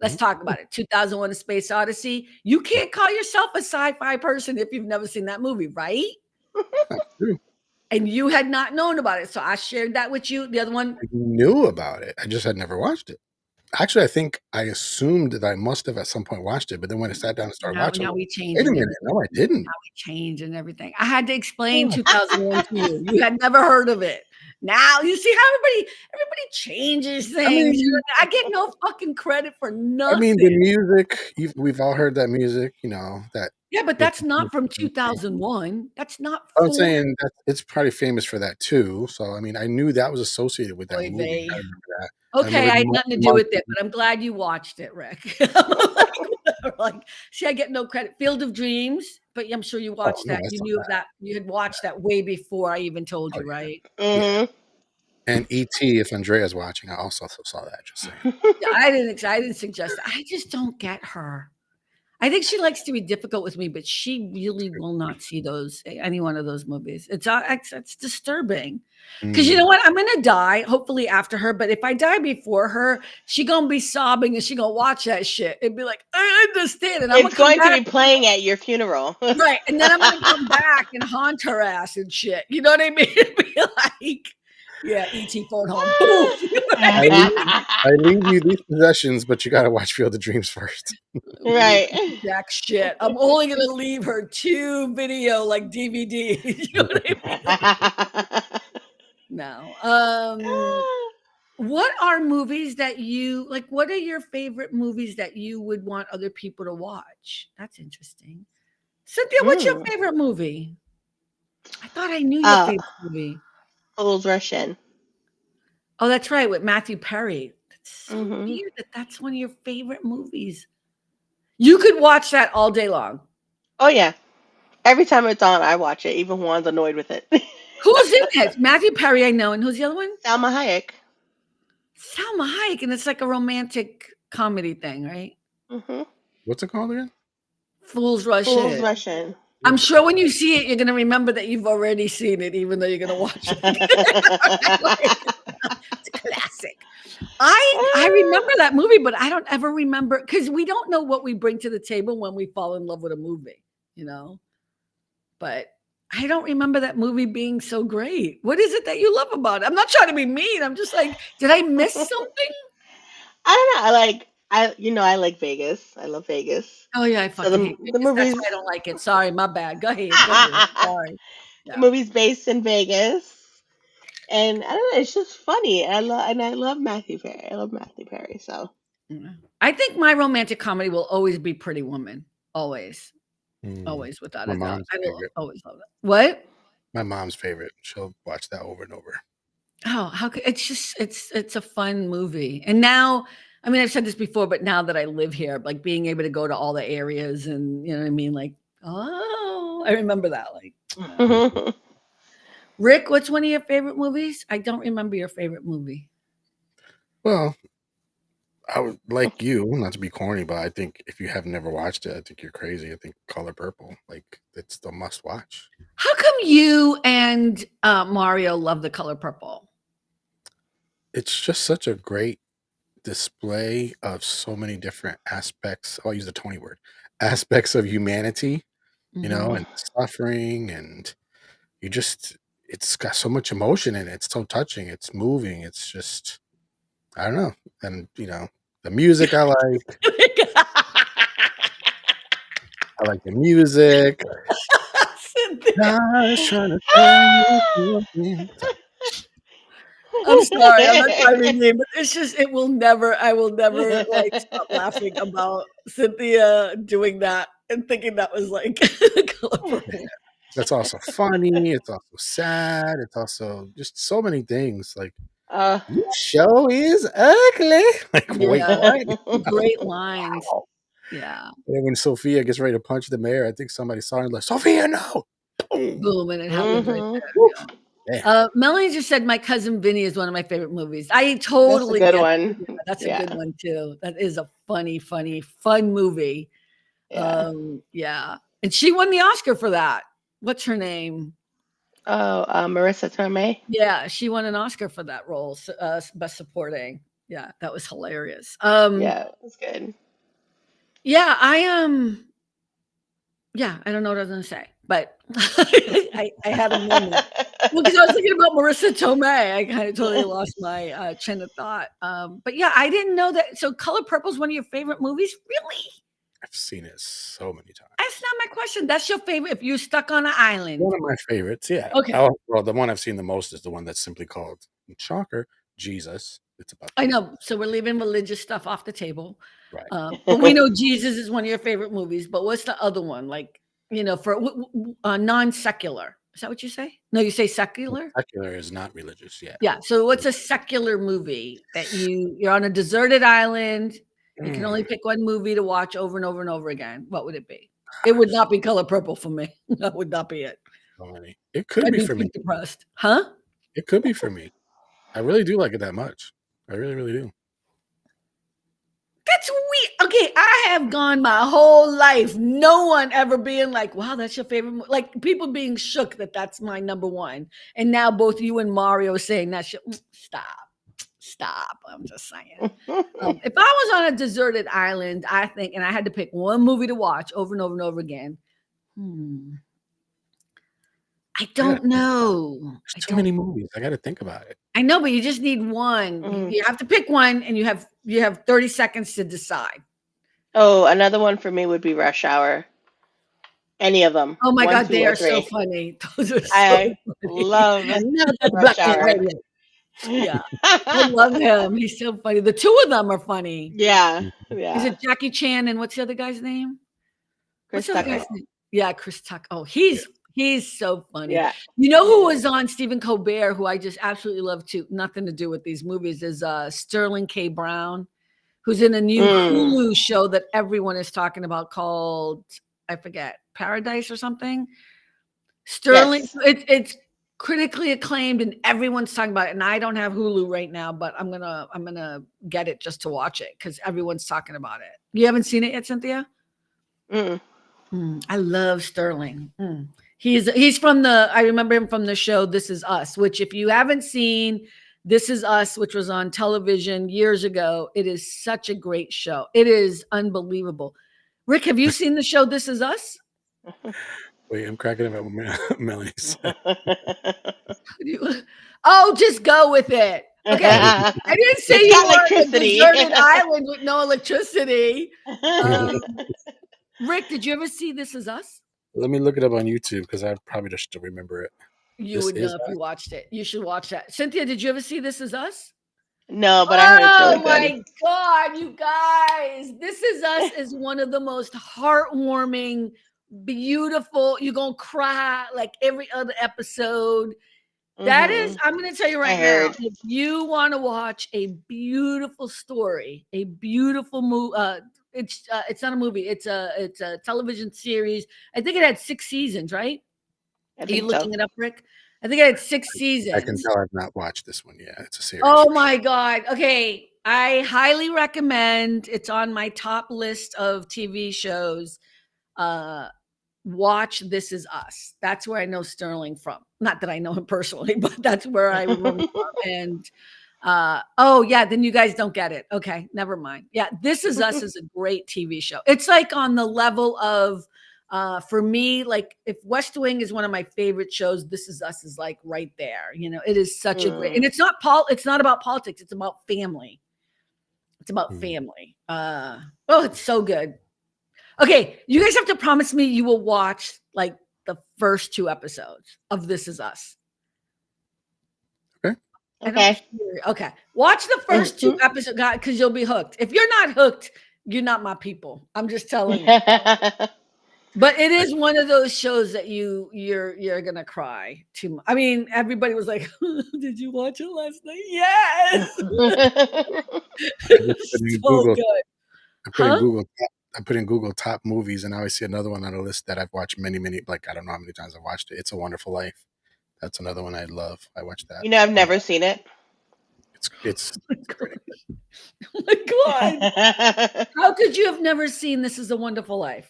Let's talk about it. 2001: A Space Odyssey. You can't call yourself a sci-fi person if you've never seen that movie, right? That's true. And you had not known about it. So I shared that with you. The other one, I knew about it. I just had never watched it. Actually, I think I assumed that I must have at some point watched it, but then when I sat down and started watching, now it, we changed. wait a minute, no, I didn't. Now we changed and everything. I had to explain 2001 to you. You had never heard of it. Now you see how everybody changes things. I mean, I get no fucking credit for nothing. I mean, the music. We've all heard that music, that. Yeah, but that's not from 2001. That's not. I'm saying that it's probably famous for that too. So I mean, I knew that was associated with that Oy movie. vey. I remember that. Okay, I had the nothing to do with it, but I'm glad you watched it, Rick. like, see, I get no credit. Field of Dreams, but I'm sure you watched no, that. I You saw knew that. that. You had watched that way before I even told you, yeah. right? Mm-hmm. And E.T. If Andrea's watching, I also saw that. Just saying. Yeah, I didn't suggest that. I just don't get her. I think she likes to be difficult with me, but she really will not see any one of those movies. It's disturbing because you know what? I'm gonna die hopefully after her, but if I die before her, she gonna be sobbing and she gonna watch that shit and be like, I understand, and I'm It's going to be playing at your funeral, right, and then I'm gonna come back and haunt her ass and shit. You know what I mean? Be like, yeah, E.T. phone home. Boom. I leave you these possessions, but you got to watch Field of Dreams first. Right. Jack shit. I'm only gonna leave her 2 video like DVD. You know what I mean? No. What are movies that you like? What are your favorite movies that you would want other people to watch? That's interesting. Cynthia, what's your favorite movie? I thought I knew your favorite movie. Fools Rush In. Oh, that's right, with Matthew Perry. That's so Mhm. weird that that's one of your favorite movies. You could watch that all day long. Oh yeah. Every time it's on, I watch it. Even Juan's annoyed with it. Who's in it? Matthew Perry, I know. And who's the other one? Salma Hayek. Salma Hayek. And it's like a romantic comedy thing, right? Mm-hmm. What's it called again? Fools Rush Fools In. Rush In. I'm sure when you see it, you're going to remember that you've already seen it, even though you're going to watch it. It's a classic. I remember that movie, but I don't ever remember because we don't know what we bring to the table when we fall in love with a movie, But I don't remember that movie being so great. What is it that you love about it? I'm not trying to be mean. I'm just like, did I miss something? I don't know. I like Vegas. I love Vegas. Oh yeah, I fucking hate the Vegas. movies. That's why I don't like it. Sorry, my bad. Go ahead. Sorry. The movie's based in Vegas, and I don't know. It's just funny. I love Matthew Perry. I love Matthew Perry. So I think my romantic comedy will always be Pretty Woman. Always, always, without a doubt. I will always love it. What? My mom's favorite. She'll watch that over and over. Oh, how could it's just it's a fun movie. And now I mean, I've said this before, but now that I live here, like being able to go to all the areas and you know what I mean? Like, oh, I remember that. Like, Rick, what's one of your favorite movies? I don't remember your favorite movie. Well, I would like you, not to be corny, but I think if you have never watched it, I think you're crazy. I think Color Purple, like it's the must watch. How come you and Mario love The Color Purple? It's just such a great display of so many different aspects. I'll use the Tony word, aspects of humanity, Mhm. and suffering, and you just it's got so much emotion in it. It's so touching. It's moving. It's just I don't know. And the music I like. I like the music. Cynthia. I was trying to tell you something. Sorry. I'm sorry, I'm not trying to be mean, but it's just I will never like stop laughing about Cynthia doing that and thinking that was like Color Yeah. Purple. That's also funny. It's also sad. It's also just so many things. Like, uh, you show is ugly. Like, wait, Yeah, what? great lines. Wow. Yeah. And when Sophia gets ready to punch the mayor, I think somebody saw her and like, Sophia, no. Boom. Boom, and it happens right mhm. there. Woo. Yeah. Yeah. Melanie just said My Cousin Vinny is one of my favorite movies. I That's a totally good get one. yeah, that's a Yeah. good one too. That is a funny, fun movie. Yeah. Yeah. And she won the Oscar for that. What's her name? Oh, Marissa Tomei. Yeah, she won an Oscar for that role, best supporting. Yeah, that was hilarious. Yeah, it was good. Yeah, yeah, I don't know what I was gonna say, but I had a moment. Well, because I was thinking about Marissa Tomei. I kind of totally lost my train of thought. But yeah, I didn't know that. So Color Purple is one of your favorite movies? Really? I've seen it so many times. That's not my question. That's your favorite if you're stuck on an island. One of my favorites, yeah. Okay. Well, the one I've seen the most is the one that's simply called, shocker, Jesus. It's about I know. So we're leaving religious stuff off the table. right. But we know Jesus is one of your favorite movies. But what's the other one? Like, for non-secular. Is that what you say? No, you say secular? Secular is not religious, yeah. Yeah. So what's a secular movie that you're on a deserted island? You can only pick one movie to watch over and over and over again. What would it be? It would not be Color Purple for me. That would not be it. So many. It could I'd be be for too me. depressed. Huh? It could be for me. I really do like it that much. I really, really do. That's weird. Okay, I have gone my whole life, no one ever being like, wow, that's your favorite. Like people being shook that that's my number one. And now both you and Mario saying that's your, stop. I'm just saying. If I was on a deserted island, I think, and I had to pick one movie to watch over and over and over again. I don't know. There's too many movies. I got to think about it. I know, but you just need one. Mhm. You have to pick one, and you have 30 seconds to decide. Oh, another one for me would be Rush Hour. Any of them. Oh my 1, God, 2, they or are so 3. funny. Those are so I funny. love And now that's Rush Black King Hour. Radio. Yeah, I love him. He's so funny. The two of them are funny. Yeah, Is yeah. it Jackie Chan and what's the other guy's name? Chris What's the other Tucker. guy's name? Yeah, Chris Tucker. Oh, he's so funny. Yeah. You know who was on Stephen Colbert, who I just absolutely love too, nothing to do with these movies, is Sterling K. Brown, who's in a new Hulu show that everyone is talking about called, I forget, Paradise or something. Sterling, Yes. it's critically acclaimed and everyone's talking about it. And I don't have Hulu right now, but I'm gonna get it just to watch it because everyone's talking about it. You haven't seen it yet, Cynthia? I love Sterling. He's from I remember him from the show This Is Us, which if you haven't seen This Is Us, which was on television years ago, it is such a great show. It is unbelievable. Rick, have you seen the show This Is Us? Wait, I'm cracking up at Melanie said. Oh, just go with it. Okay. I didn't say It's you got were on a electricity. deserted island with no electricity. Rick, did you ever see This Is Us? Let me look it up on YouTube because I probably just don't remember it. You would know if you watched it. You should watch that. Cynthia, did you ever see This Is Us? No, but I heard it's really Oh my good. God, you guys. This Is Us is one of the most heartwarming, beautiful. You're going to cry like every other episode. That is, Mhm. I'm going to tell you I right now, heard. if you want to watch a beautiful story, a beautiful movie, it's not a movie, it's a television series. I think it had 6 seasons, right? I Are you think so. looking it up, Rick? I think it had six I can seasons. tell I've not watched this one yet. It's a series. Oh my God. Okay. I highly recommend, it's on my top list of TV shows. Uh, watch This Is Us. That's where I know Sterling from. Not that I know him personally, but that's where I remember him from. And oh yeah, then you guys don't get it. Okay, never mind. Yeah, This Is Us is a great TV show. It's like on the level of for me, like if West Wing is one of my favorite shows, This Is Us is like right there. You know, it is such a great, and Mm. it's not about politics, it's about family. It's about Mm. family. Oh, it's so good. Okay, you guys have to promise me you will watch like the first 2 episodes of This Is Us. Okay. I don't Okay. hear. Okay, watch the first 2 episodes, God, because you'll be hooked. If you're not hooked, you're not my people. I'm just telling you. But it I, is one of those shows that you're gonna cry too much. I mean, everybody was like, "Did you watch it last night?" Yes, I just put in so Google. good, I put in huh? Google. I put in Google top movies, and now I see another one on a list that I've watched many. Like I don't know how many times I've watched it. It's a Wonderful Life. That's another one I love. I watched that. You know, I've A lot. never seen it. It's pretty good. Oh my God, I've how could you have never seen This Is a Wonderful Life?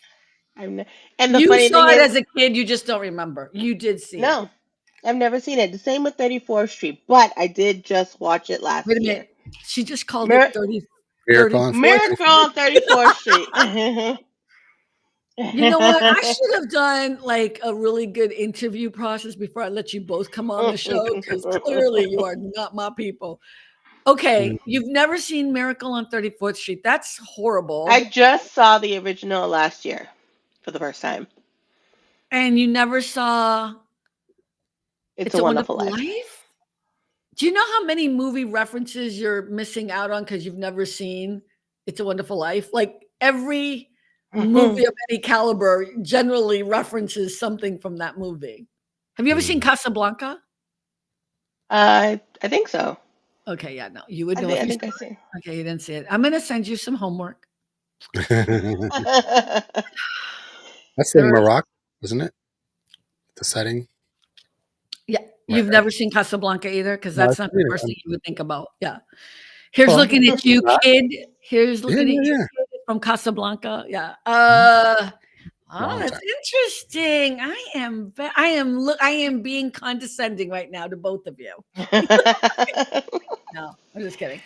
and the You funny thing saw it is, as a kid, you just don't remember. You did see it. no, I've never seen it. The same with 34th Street, but I did just watch it Wait last a year. minute. She just called it Mir- 30, Miracle on 34th. 34th Miracle on 34th Street. You know what? I should have done like a really good interview process before I let you both come on the show because clearly you are not my people. Mm. Okay, you've never seen Miracle on 34th Street. That's I horrible. just saw the original last year for the first time. And you never saw It's It's a a Wonderful Wonderful Life. Life? Do you know how many movie references you're missing out on because you've never seen It's a Wonderful Life? Like every movie of any caliber generally references something from that movie. Have you ever seen Mm. Casablanca? I think so. Okay, yeah, no, you would know if I you think saw I see. it. Okay, you didn't see it. I'm gonna send you some homework. That's in There is, Morocco, isn't it? The setting. yeah, Am I you've right? never seen Casablanca either, because No, I've that's not the seen it. first thing you would think about. Yeah. Here's Well, looking at you, kid. Here's yeah, looking at yeah, you, yeah. kid, from Casablanca. Yeah. Mhm. Oh, Long that's time. interesting. I am being condescending right now to both of you. No, I'm just kidding.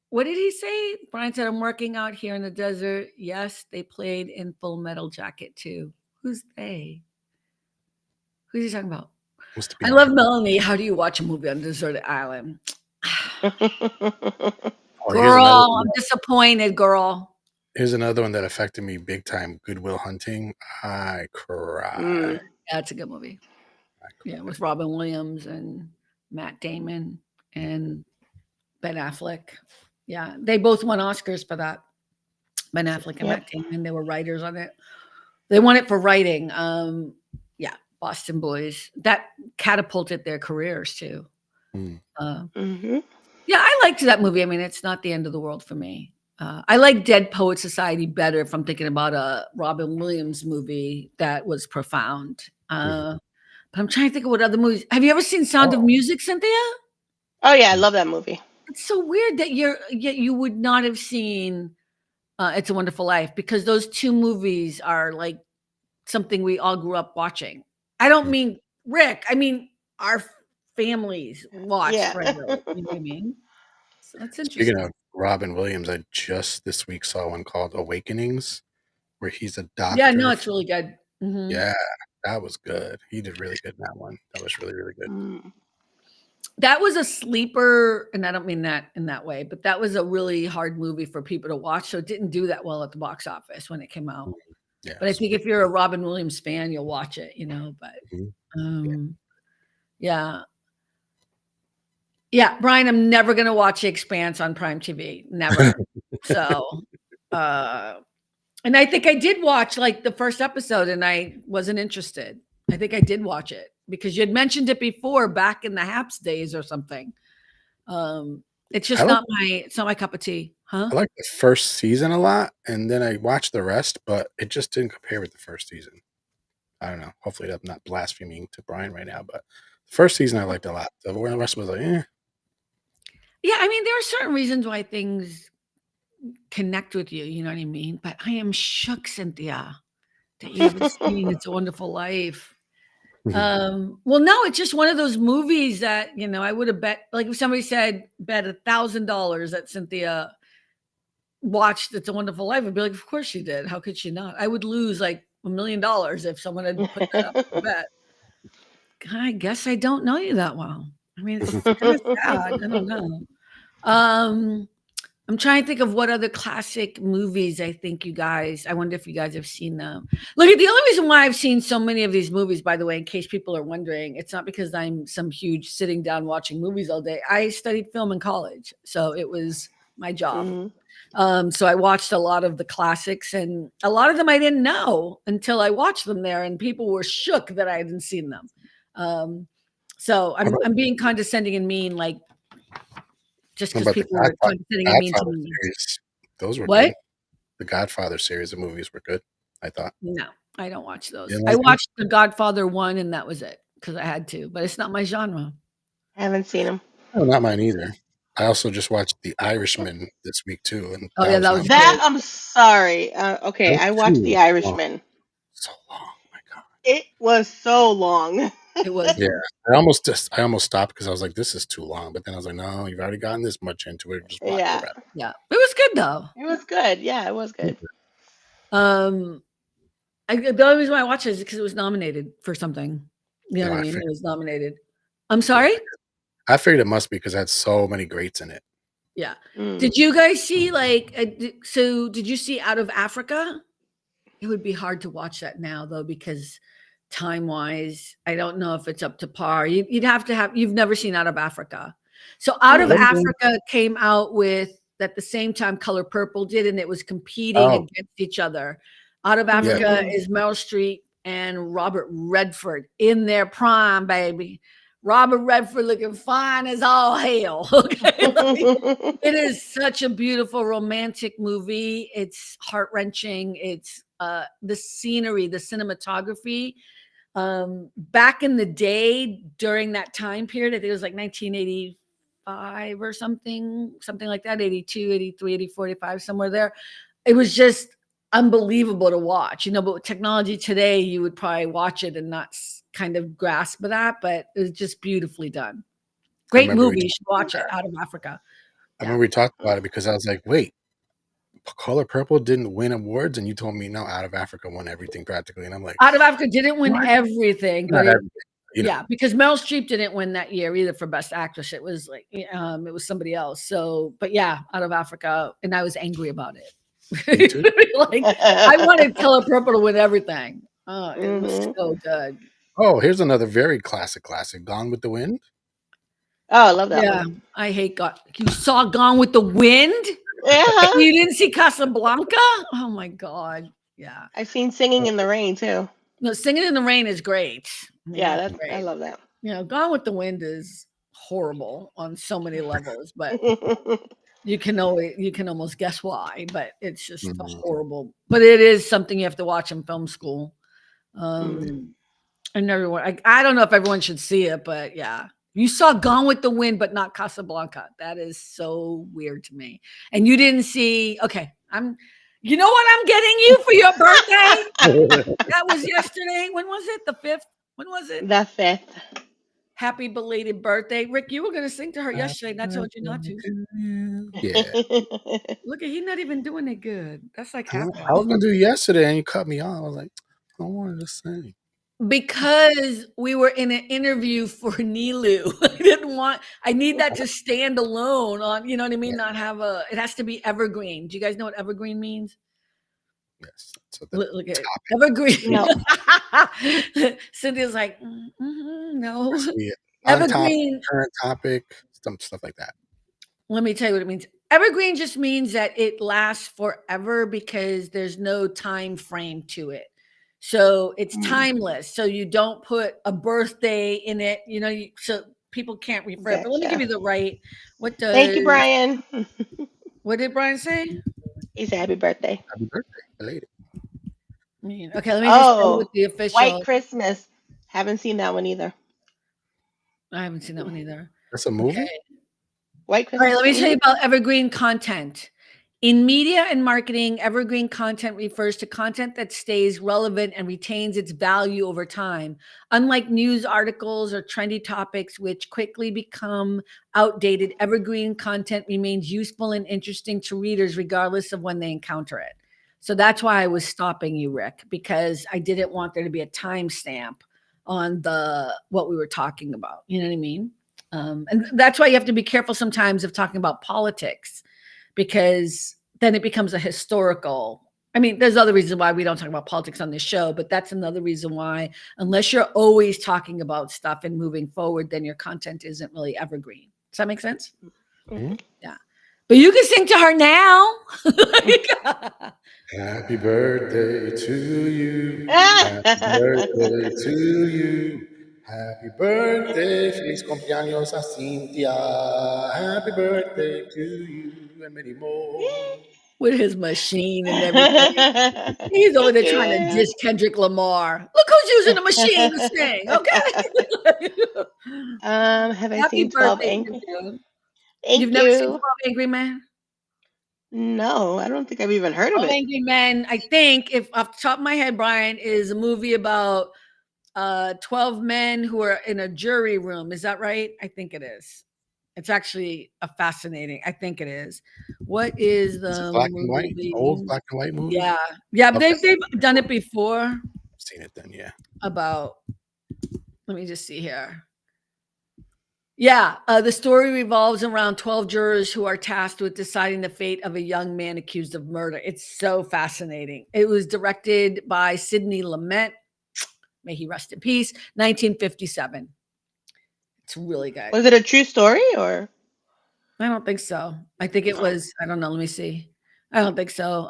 What did he say? Brian said, I'm working out here in the desert. Yes, they played in Full Metal Jacket too. Who's they? Who's he talking about? Must I be. love Melanie. How do you watch a movie on a deserted island? Oh, Girl, I'm disappointed, girl. here's another one that affected me big time. Good Will Hunting. I cried. Mm. Yeah, it's a good movie. I Yeah, cried. with Robin Williams and Matt Damon and Ben Affleck. Yeah, they both won Oscars for that. Ben Affleck and Yep. Matt Damon. They were writers on it. They won it for writing. Yeah, Boston Boys. That catapulted their careers too. Mm. Uh, Hmm. yeah, I liked that movie. I mean, it's not the end of the world for me. I like Dead Poet Society better if I'm thinking about a Robin Williams movie that was profound. Mhm. But I'm trying to think of what other movies. Have you ever seen Sound of Oh. Music, Cynthia? Oh yeah, I Mm. love that movie. It's so weird that you would not have seen It's a Wonderful Life because those two movies are like something we all grew up watching. I don't Mm. mean Rick. I mean our families watched Yeah. regularly. You know what I mean? So that's Speaking interesting. of Robin Williams, I just this week saw one called Awakenings, where he's a Yeah, no, doctor. it's really good. Mhm. Yeah, that was good. He did really good in that one. That was really, really good. Mm. That was a sleeper, and I don't mean that in that way, but that was a really hard movie for people to watch. So it didn't do that well at the box office when it came out. Mhm. Yeah, But I think if you're a Robin Williams fan, you'll watch it, you know. But Mhm. Yeah. um, yeah, yeah, Brian, I'm never gonna watch The Expanse on Prime TV, never. So, uh, and I think I did watch like the first episode, and I wasn't interested. I think I did watch it. because you had mentioned it before back in the Haps days or something. It's I just like it's not my cup of tea, huh? I like the first season a lot, and then I watched the rest, but it just didn't compare with the first season. I don't know. Hopefully, I'm not blaspheming to Brian right now, but the first season I liked a lot. The rest was like, eh. Yeah, I mean, there are certain reasons why things connect with you, you know what I mean? But I am shook, Cynthia, that you haven't seen It's a Wonderful Life. Well, no, it's just one of those movies that, I would have bet, like if somebody said bet $1,000 that Cynthia watched It's a Wonderful Life, I'd be like, of course she did. How could she not? I would lose like $1 million if someone had put that up for bet. I guess I don't know you that well. I mean, it's kind of sad. I don't know. I'm trying to think of what other classic movies I wonder if you guys have seen them. Look, at the only reason why I've seen so many of these movies, by the way, in case people are wondering, it's not because I'm some huge sitting down watching movies all day. I studied film in college, so it was my job. So I watched a lot of the classics, and a lot of them I didn't know until I watched them there, and people were shook that I hadn't seen them. So I'm being condescending and mean, like, just How because about the people were condescending and mean to Godfather me. series? Those were What? good. The Godfather series of movies were good, I thought. No, I don't watch You those. didn't I like them? watched The Godfather 1, and that was it because I had to, but it's not my genre. Haven't seen them. No, not mine either. I also just watched The Irishman this week too, and Oh, that yeah, was that not was bad. That great. I'm sorry. That Okay, was I watched too The long. Irishman. So long. My God. It was so long. It was. Yeah, I almost stopped because I was like, "This is too long." But then I was like, "No, you've already gotten this much into it. Just watch the Yeah, rest." Yeah, it was good though. it was good. Yeah, it was good. Um, the only reason why I watched it is because it was nominated for something. You know No, what I I mean? figured, It was nominated. I'm yeah, sorry? I figured it must be because it had so many greats in it. Yeah. Mm. Did you guys see did you see Out of Africa? It would be hard to watch that now though, because time-wise, I don't know if it's up to par. You'd have to have you've never seen Out of Africa. So Out of Mm-mm. Africa came out with at the same time Color Purple did, and it was competing Oh, against each other. Out of yeah, Africa Mm. is Meryl Streep and Robert Redford in their prime, baby. Robert Redford looking fine as all hell. Okay. It is such a beautiful romantic movie. It's heart-wrenching. It's the scenery, the cinematography. Back in the day, during that time period, I think it was like 1985 or something like that, 82, 83, 84, 85, somewhere there. It was just unbelievable to watch, but with technology today, you would probably watch it and not kind of grasp that, but it was just beautifully done. I Great remember we movie. You talked should watch it, about that. Out of Africa. I Yeah. remember we talked about it because I was like, "Wait, Color Purple didn't win awards," and you told me no, Out of Africa won everything practically, and I'm like, Out of Africa didn't win "What? everything, but Not it everything, you know." yeah, because Meryl Streep didn't win that year either for Best Actress. It was like, it was somebody else. So, but yeah, Out of Africa, and I was angry about it. Me too. Like, I wanted Color Purple to win everything. It was Mhm. so good. Oh, here's another very classic, Gone with the Wind. Oh, I love that Yeah, one. I hate God. You saw Gone with the Wind? Yeah, You didn't see Casablanca? Oh my God. Yeah. I've seen Singing in the Rain too. No, Singing in the Rain is great. I mean, Yeah, that's that's I great. love that. Gone with the Wind is horrible on so many levels, but you can almost guess why, but it's just a Mhm. horrible. But it is something you have to watch in film school. Mm. And everyone, I don't know if everyone should see it, but yeah. You saw Gone with the Wind, but not Casablanca. That is so weird to me. And you didn't see, okay, you know what I'm getting you for your birthday? That was yesterday. When was it? The 5th? When was it? The fifth. Happy belated birthday. Rick, you were going to sing to her yesterday, and I told you not to. Yeah, Look at he's not even doing it good. That's like half I was gonna do yesterday, and you cut me off. I was like, "I wanted to sing." because we were in an interview for Nilu. I need that to stand alone on, you know what I mean? Yeah, Not have it has to be evergreen. Do you guys know what evergreen means? yes. So the Look at it. topic Evergreen. No. Cynthia's like, no. has to be on topic, Evergreen, current topic, some stuff like that. let me tell you what it means. Evergreen just means that it lasts forever because there's no time frame to it. So it's timeless. So you don't put a birthday in it, so people can't refer it. But let me give Gotcha. you the right. What Thank you, does Brian. what did Brian say? He said happy birthday. Happy birthday, belated. Okay, let me just go with Oh, the White official. Christmas. Haven't seen that one either. I haven't seen that one either. That's a Okay. movie. White All right, Christmas. let me tell you about evergreen content. In media and marketing, evergreen content refers to content that stays relevant and retains its value over time. Unlike news articles or trendy topics, which quickly become outdated, evergreen content remains useful and interesting to readers regardless of when they encounter it. So that's why I was stopping you, Rick, because I didn't want there to be a timestamp on what we were talking about. You know what I mean? And that's why you have to be careful sometimes of talking about politics, because then it becomes a historical. I mean, there's other reasons why we don't talk about politics on this show, but that's another reason why, unless you're always talking about stuff and moving forward, then your content isn't really evergreen. Does that make sense? Mhm. Yeah. But you can sing to her now. Happy birthday to you. Happy Mm. birthday to you. Happy birthday, feliz cumpleaños a Cynthia. Happy birthday to you and many more. With his machine and everything. He's over there Thank trying to you. diss Kendrick Lamar. Look who's using a machine to sing. Okay. Have I Happy seen 12 birthday, Angry? Cynthia. You've Thank never seen you. 12 Angry Men? No, I don't think I've even heard of 12 it. Angry Men, I think, if off the top of my head, Brian, is a movie about 12 men who are in a jury room. Is that right? I think it is. It's actually a fascinating. I think it is. What is Is it the black and white? Old movie? black and white movie? Yeah. Yeah, but Okay, they've done it before seen it then. Yeah. about, let me just see here. Yeah, the story revolves around 12 jurors who are tasked with deciding the fate of a young man accused of murder. It's so fascinating. It was directed by Sidney Lumet. May he rest in peace. 1957. It's really good. Was it a true story or? I don't think so. I think it No. was, I don't know, let me see. I don't think so.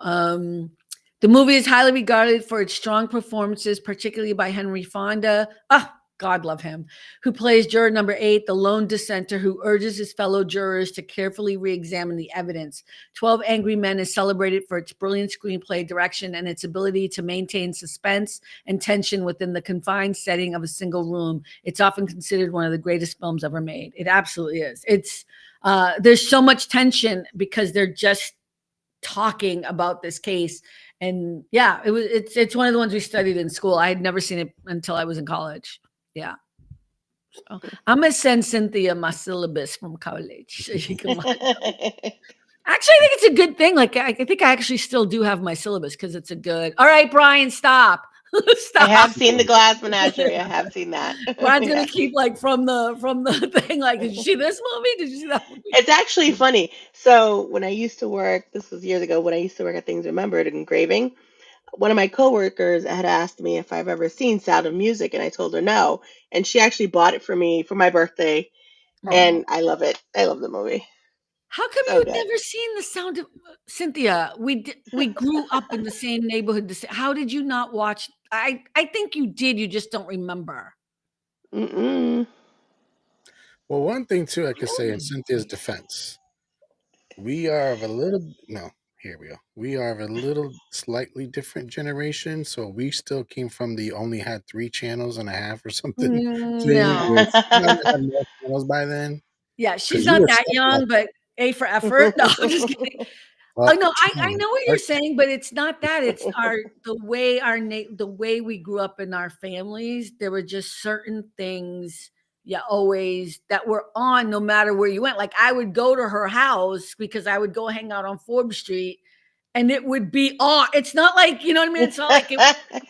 The movie is highly regarded for its strong performances, particularly by Henry Fonda. Ah, God love him, who plays juror number 8, the lone dissenter who urges his fellow jurors to carefully re-examine the evidence. 12 Angry Men is celebrated for its brilliant screenplay direction and its ability to maintain suspense and tension within the confined setting of a single room. It's often considered one of the greatest films ever made. It absolutely is. There's so much tension because they're just talking about this case. And yeah, it's one of the ones we studied in school. I had never seen it until I was in college. Yeah. So I'm gonna send Cynthia my syllabus from college so she can watch. Actually, I think it's a good thing. Like I think I actually still do have my syllabus because it's a good. All right, Brian, stop. I Stop. have seen the Glass Menagerie. I have seen that. Brian's gonna Yeah. keep like from the thing. Like, did you see this movie? Did you see that movie? It's actually funny. So when I used to work, this was years ago, when I used to work at Things Remembered engraving, one of my coworkers had asked me if I've ever seen Sound of Music, and I told her no. And she actually bought it for me for my birthday, Oh. and I love it. I love the movie. How come So you've good. never seen The Sound of Cynthia? We grew up in the same neighborhood. How did you not watch? I think you did. You just don't remember. Mm-mm. Well, one thing too, I could say in Really? Cynthia's defense, we are of a little no. Here we go. We are of a little slightly different generation, so we still came from the only had 3 channels and a half or something thing. No. Where she might have had more channels by then Yeah, she's because you not were that stuck young, watching. but A for effort. No, I'm just kidding. Oh Well, no, I know what our you're saying, but it's not that. It's the way we grew up in our families. There were just certain things you always that were on no matter where you went. Like I would go to her house because I would go hang out on Forbes Street and it would be on. It's not like, you know what I mean? It's not like it.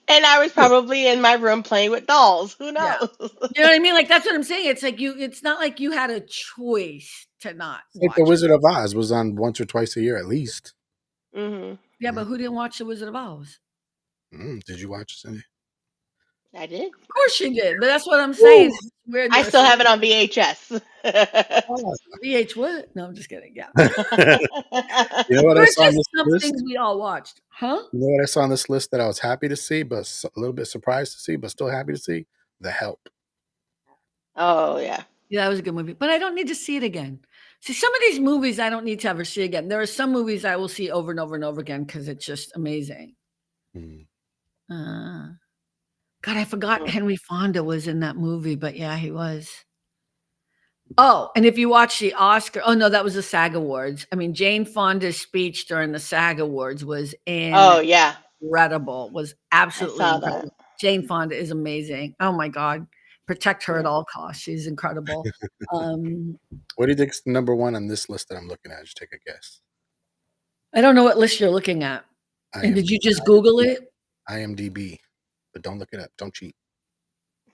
And I was probably in my room playing with dolls. Who Yeah. knows? You know what I mean? Like that's what I'm saying. It's like it's not like you had a choice to not It's like the watch it. Wizard of Oz was on once or twice a year at least. Hmm. Yeah, but who didn't watch The Wizard of Oz? Did you watch it, Cindy? I did. Of course she did, but that's what I'm saying. Woo! Where do I I still see have it? it on VHS. Oh, VH what? No, I'm just kidding. Yeah. You know what There I are saw on just this some list? things we all watched. Huh? You know what I saw on this list that I was happy to see, but a little bit surprised to see, but still happy to see? The Help. Oh yeah. Yeah, that was a good movie, but I don't need to see it again. See, some of these movies I don't need to ever see again. There are some movies I will see over and over and over again because it's just amazing. Mm. Uh, God, I forgot Henry Fonda was in that movie, but yeah, he was. Oh, and if you watch the Oscar, oh no, that was the SAG Awards. I mean, Jane Fonda's speech during the SAG Awards was Oh yeah. incredible. Was I absolutely saw that. incredible. Jane Fonda is amazing. Oh my God, protect her at Yeah. all costs. She's incredible. Um, What do you think's number one on this list that I'm looking at? Just take a guess. I don't know what list you're looking at. And did you just Google IMDb. it? IMDb. But don't look it up. Don't cheat.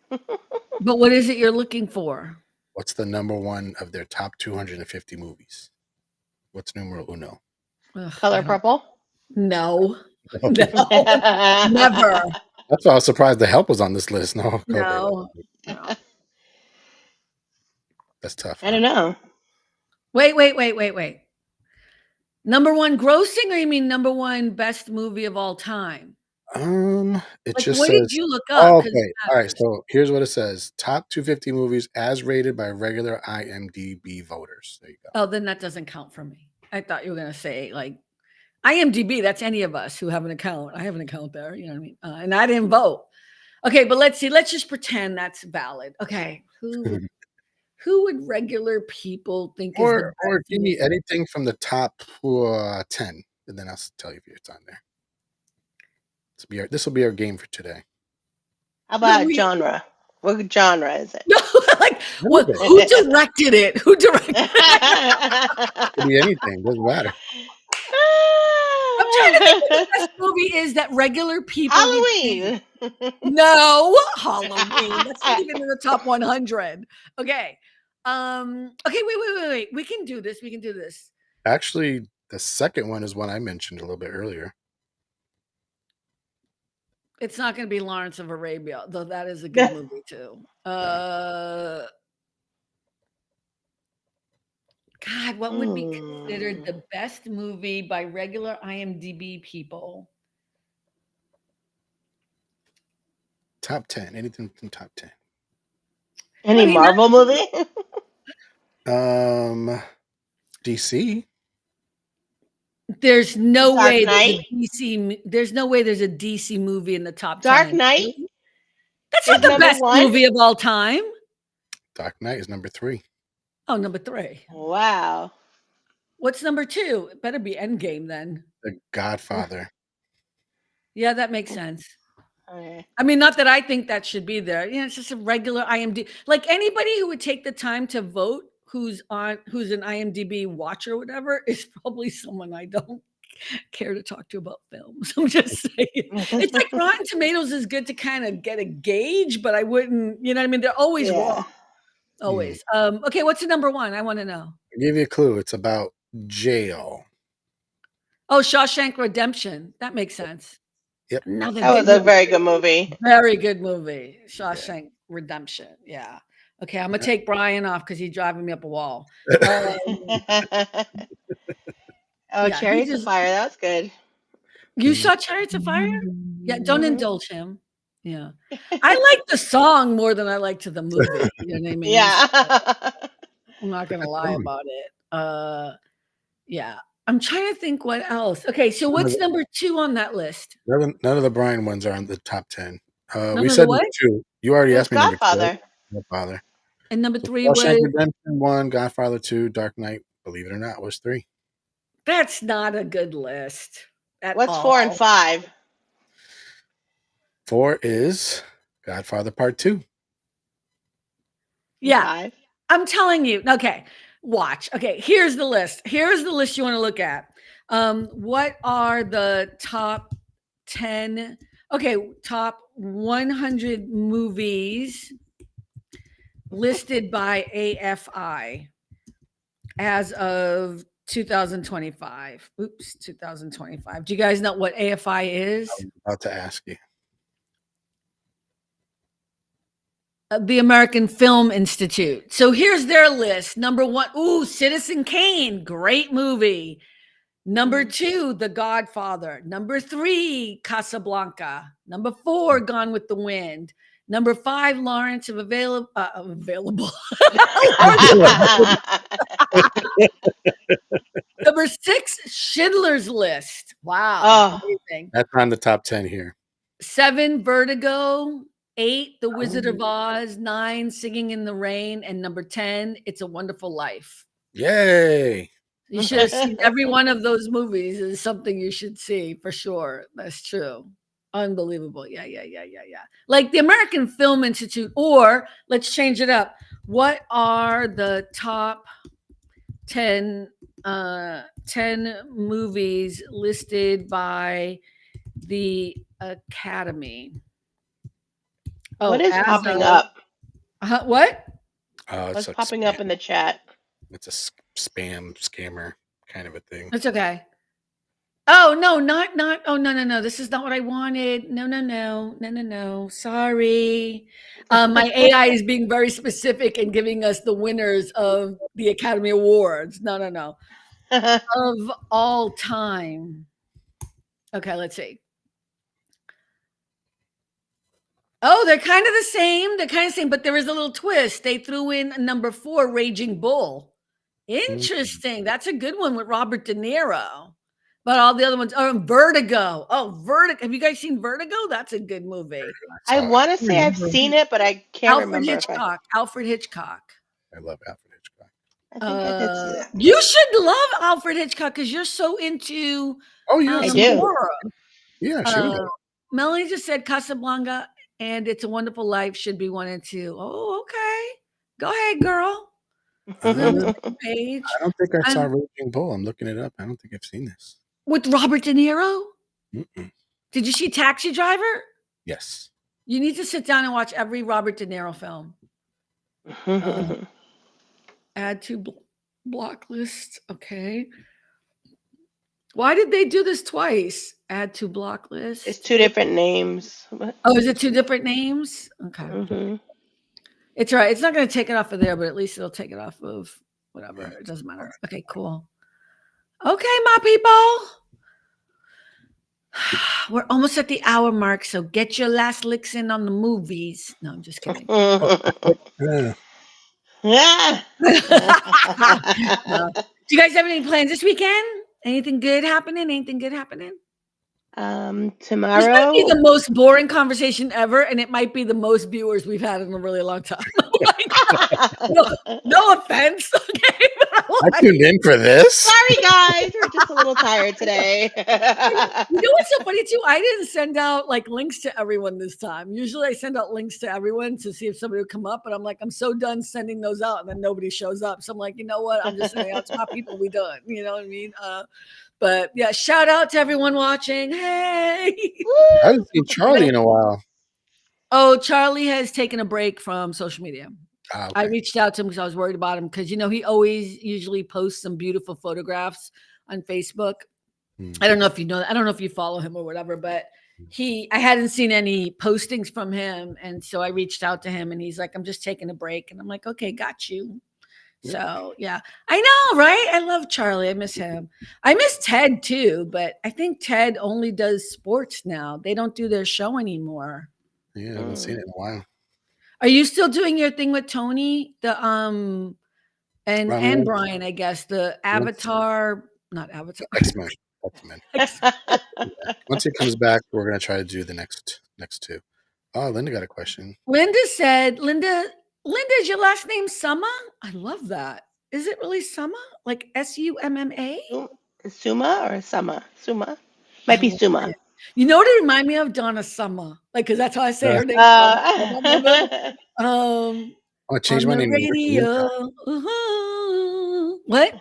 But what is it you're looking for? What's the number one of their top 250 movies? What's numero uno? Ugh, I Color don't Purple. know. No, never. That's why I was surprised The Help was on this list. No, Cover. No, no. That's tough, I huh? don't know. Wait. Number one grossing, or you mean number one best movie of all time? It Like, just what did says. you look up? Oh, Because it okay. All right. matters. So here's what it says: top 250 movies as rated by regular IMDb voters. There you go. Oh, then that doesn't count for me. I thought you were gonna say like IMDb. That's any of us who have an account. I have an account there. You know what I mean? And I didn't vote. Okay, but let's see. Let's just pretend that's valid. Okay, who would regular people think is the Or best give me movie? anything from the top 10, and then I'll tell you if it's on there. This will be our game for today. How No, about genre? What genre is it? no, like what? Anything. Who directed it? Who directed it? Could be anything. Doesn't matter. I'm trying to think what the best movie is that regular people would see. Halloween. No, Halloween. That's not even in the top 100. Okay. Okay, wait. We can do this. We can do this. Actually, the second one is one I mentioned a little bit earlier. It's not going to be Lawrence of Arabia, though that is a good movie too. God, what would be considered the best movie by regular IMDb people? Top 10. Anything from top 10. Any I mean, Marvel movie? DC. there's no Dark way there's Knight. a DC. There's no way there's a DC movie in the top Dark 10. Knight Really? That's is not the number best one. movie of all time. Dark Knight is number 3. Oh, number 3. Wow. What's number 2? It better be Endgame then. The Godfather. Yeah, that makes sense. Okay. I mean, not that I think that should be there. You know, it's just a regular IMDb. Like anybody who would take the time to vote who's an IMDb watcher or whatever is probably someone I don't care to talk to about films. I'm just saying. It's like Rotten Tomatoes is good to kind of get a gauge, but I wouldn't, you know what I mean? They're always wrong. Always. Okay, what's the number 1? I want to know. I'll give you a clue. It's about jail. Oh, Shawshank Redemption. That makes sense. Yep. Another That good was a movie. very good movie. Very good movie. Shawshank Redemption. Yeah. Okay, I'm gonna take Brian off because he's driving me up a wall. Oh, Yeah, Chariots of Fire. That was good. you saw Chariots of Fire? Yeah, don't Hmm. indulge him. Yeah. I like the song more than I like to the movie. You know what I mean? So Yeah. I'm not It's a gonna good lie song. about it. Yeah. I'm trying to think what else. Okay, so None of what's the, number 2 on that list? none of the Brian ones are on the top 10. We None of the said what? number 2. You already It was asked me number 2, right? Godfather. Godfather. And number So 3 Shawshank was Redemption 1, Godfather 2, Dark Knight, believe it or not, was 3. that's not a good list at What's 4 and all. 5? 4 is Godfather Part 2. And Yeah. 5? I'm telling you. Okay, watch. Okay, here's the list. Here's the list you want to look at. What are the top 10? Okay, top 100 movies listed by AFI as of 2025. Oops, 2025. Do you guys know what AFI is? I was about to ask you. the American Film Institute. So here's their list. Number 1, ooh, Citizen Kane, great movie. Number 2, The Godfather. Number 3, Casablanca. Number 4, Gone with the Wind. Number 5, Lawrence of Available. Number 6, Schindler's List. Wow, Oh, amazing. That's on the top 10 here. 7, Vertigo. 8, The Wizard of Oz. 9, Singing in the Rain. And number 10, It's a Wonderful Life. Yay. You should have seen every one of those movies. Is something you should see for sure. That's true. Unbelievable. Yeah. Like the American Film Institute, or let's change it up. What are the top 10 movies listed by the Academy? what is as popping of- up? What? It's What's like popping up in the chat? It's a spam scammer kind of a thing. It's okay. Oh no, not oh no. This is not what I wanted. No. Sorry. My AI is being very specific and giving us the winners of the Academy Awards. No. Of all time. Okay, let's see. Oh, they're kind of the same. But there is a little twist. They threw in number 4, Raging Bull. Interesting. That's a good one with Robert De Niro. But all the other ones are Vertigo. Oh, Vertigo. Have you guys seen Vertigo? That's a good movie. I want to say I've seen it, but I can't remember. Alfred Hitchcock. I love Alfred Hitchcock. I think I did see that. You should love Alfred Hitchcock because you're so into Oh, yeah. I do. horror. Yeah, she would. Melanie just said Casablanca and It's a Wonderful Life should be 1 and 2. Oh, okay. Go ahead, girl. Page. I don't think I saw Raging Bull. I'm looking it up. I don't think I've seen this. With Robert De Niro? Mm-mm. Did you see Taxi Driver? Yes. You need to sit down and watch every Robert De Niro film. Add to block list. Okay. Why did they do this twice? Add to block list. It's 2 different names. What? Oh, is it 2 different names? Okay. Mm-hmm. It's all right. It's not going to take it off of there, but at least it'll take it off of whatever. It doesn't matter. Okay, cool. Okay, my people. We're almost at the hour mark, so get your last licks in on the movies. No, I'm just kidding. Yeah. No. Do you guys have any plans this weekend? Anything good happening? This might Tomorrow. be the most boring conversation ever, and it might be the most viewers we've had in a really long time. No offense, okay? I tuned in for this. Sorry, guys. We're just a little tired today. You know what's so funny too? I didn't send out like links to everyone this time. Usually I send out links to everyone to see if somebody would come up, but I'm like, I'm so done sending those out, and then nobody shows up. So I'm like, you know what? I'm just sending out to my people. We done. You know what I mean? But yeah, shout out to everyone watching. Hey. I haven't seen Charlie in a while. Oh, Charlie has taken a break from social media. Okay. I reached out to him because I was worried about him because, he always usually posts some beautiful photographs on Facebook. I don't know if you know that. I don't know if you follow him or whatever, but I hadn't seen any postings from him. And so I reached out to him and he's like, I'm just taking a break. And I'm like, okay, got you. So, yeah, I know, right? I love Charlie. I miss him. I miss Ted too, but I think Ted only does sports now. They don't do their show anymore. Yeah, I haven't seen it in a while. Are you still doing your thing with Tony? And Brian, I guess, the Avatar, not Avatar. X-Men. Once it comes back, we're gonna try to do the next 2. Oh, Linda got a question. Linda said, Linda, is your last name Summa? I love that. Is it really Summa? Like Summa? Suma or Summa? Suma. Might be Suma. You know what it reminded me of? Donna Summer. Like, because that's how I say her name. I changed my name to Rick radio. What? I'm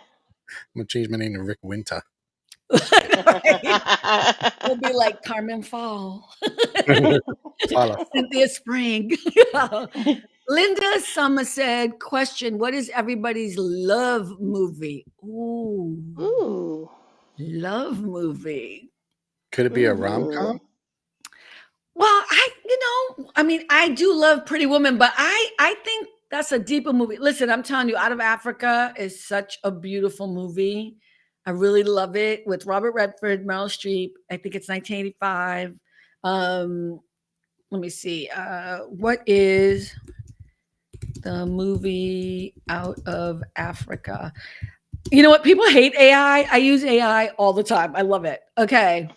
gonna change my name to Rick Winter. Right. We'll be like Carmen Fall. Cynthia Spring. Linda Summer said, question, what is everybody's love movie? Ooh. Love movie. Could it be a rom-com? Well, I mean, I do love Pretty Woman, but I think that's a deeper movie. Listen, I'm telling you, Out of Africa is such a beautiful movie. I really love it with Robert Redford, Meryl Streep. I think it's 1985. Um, let me see. What is the movie Out of Africa? You know what? People hate AI. I use AI all the time. I love it. Okay.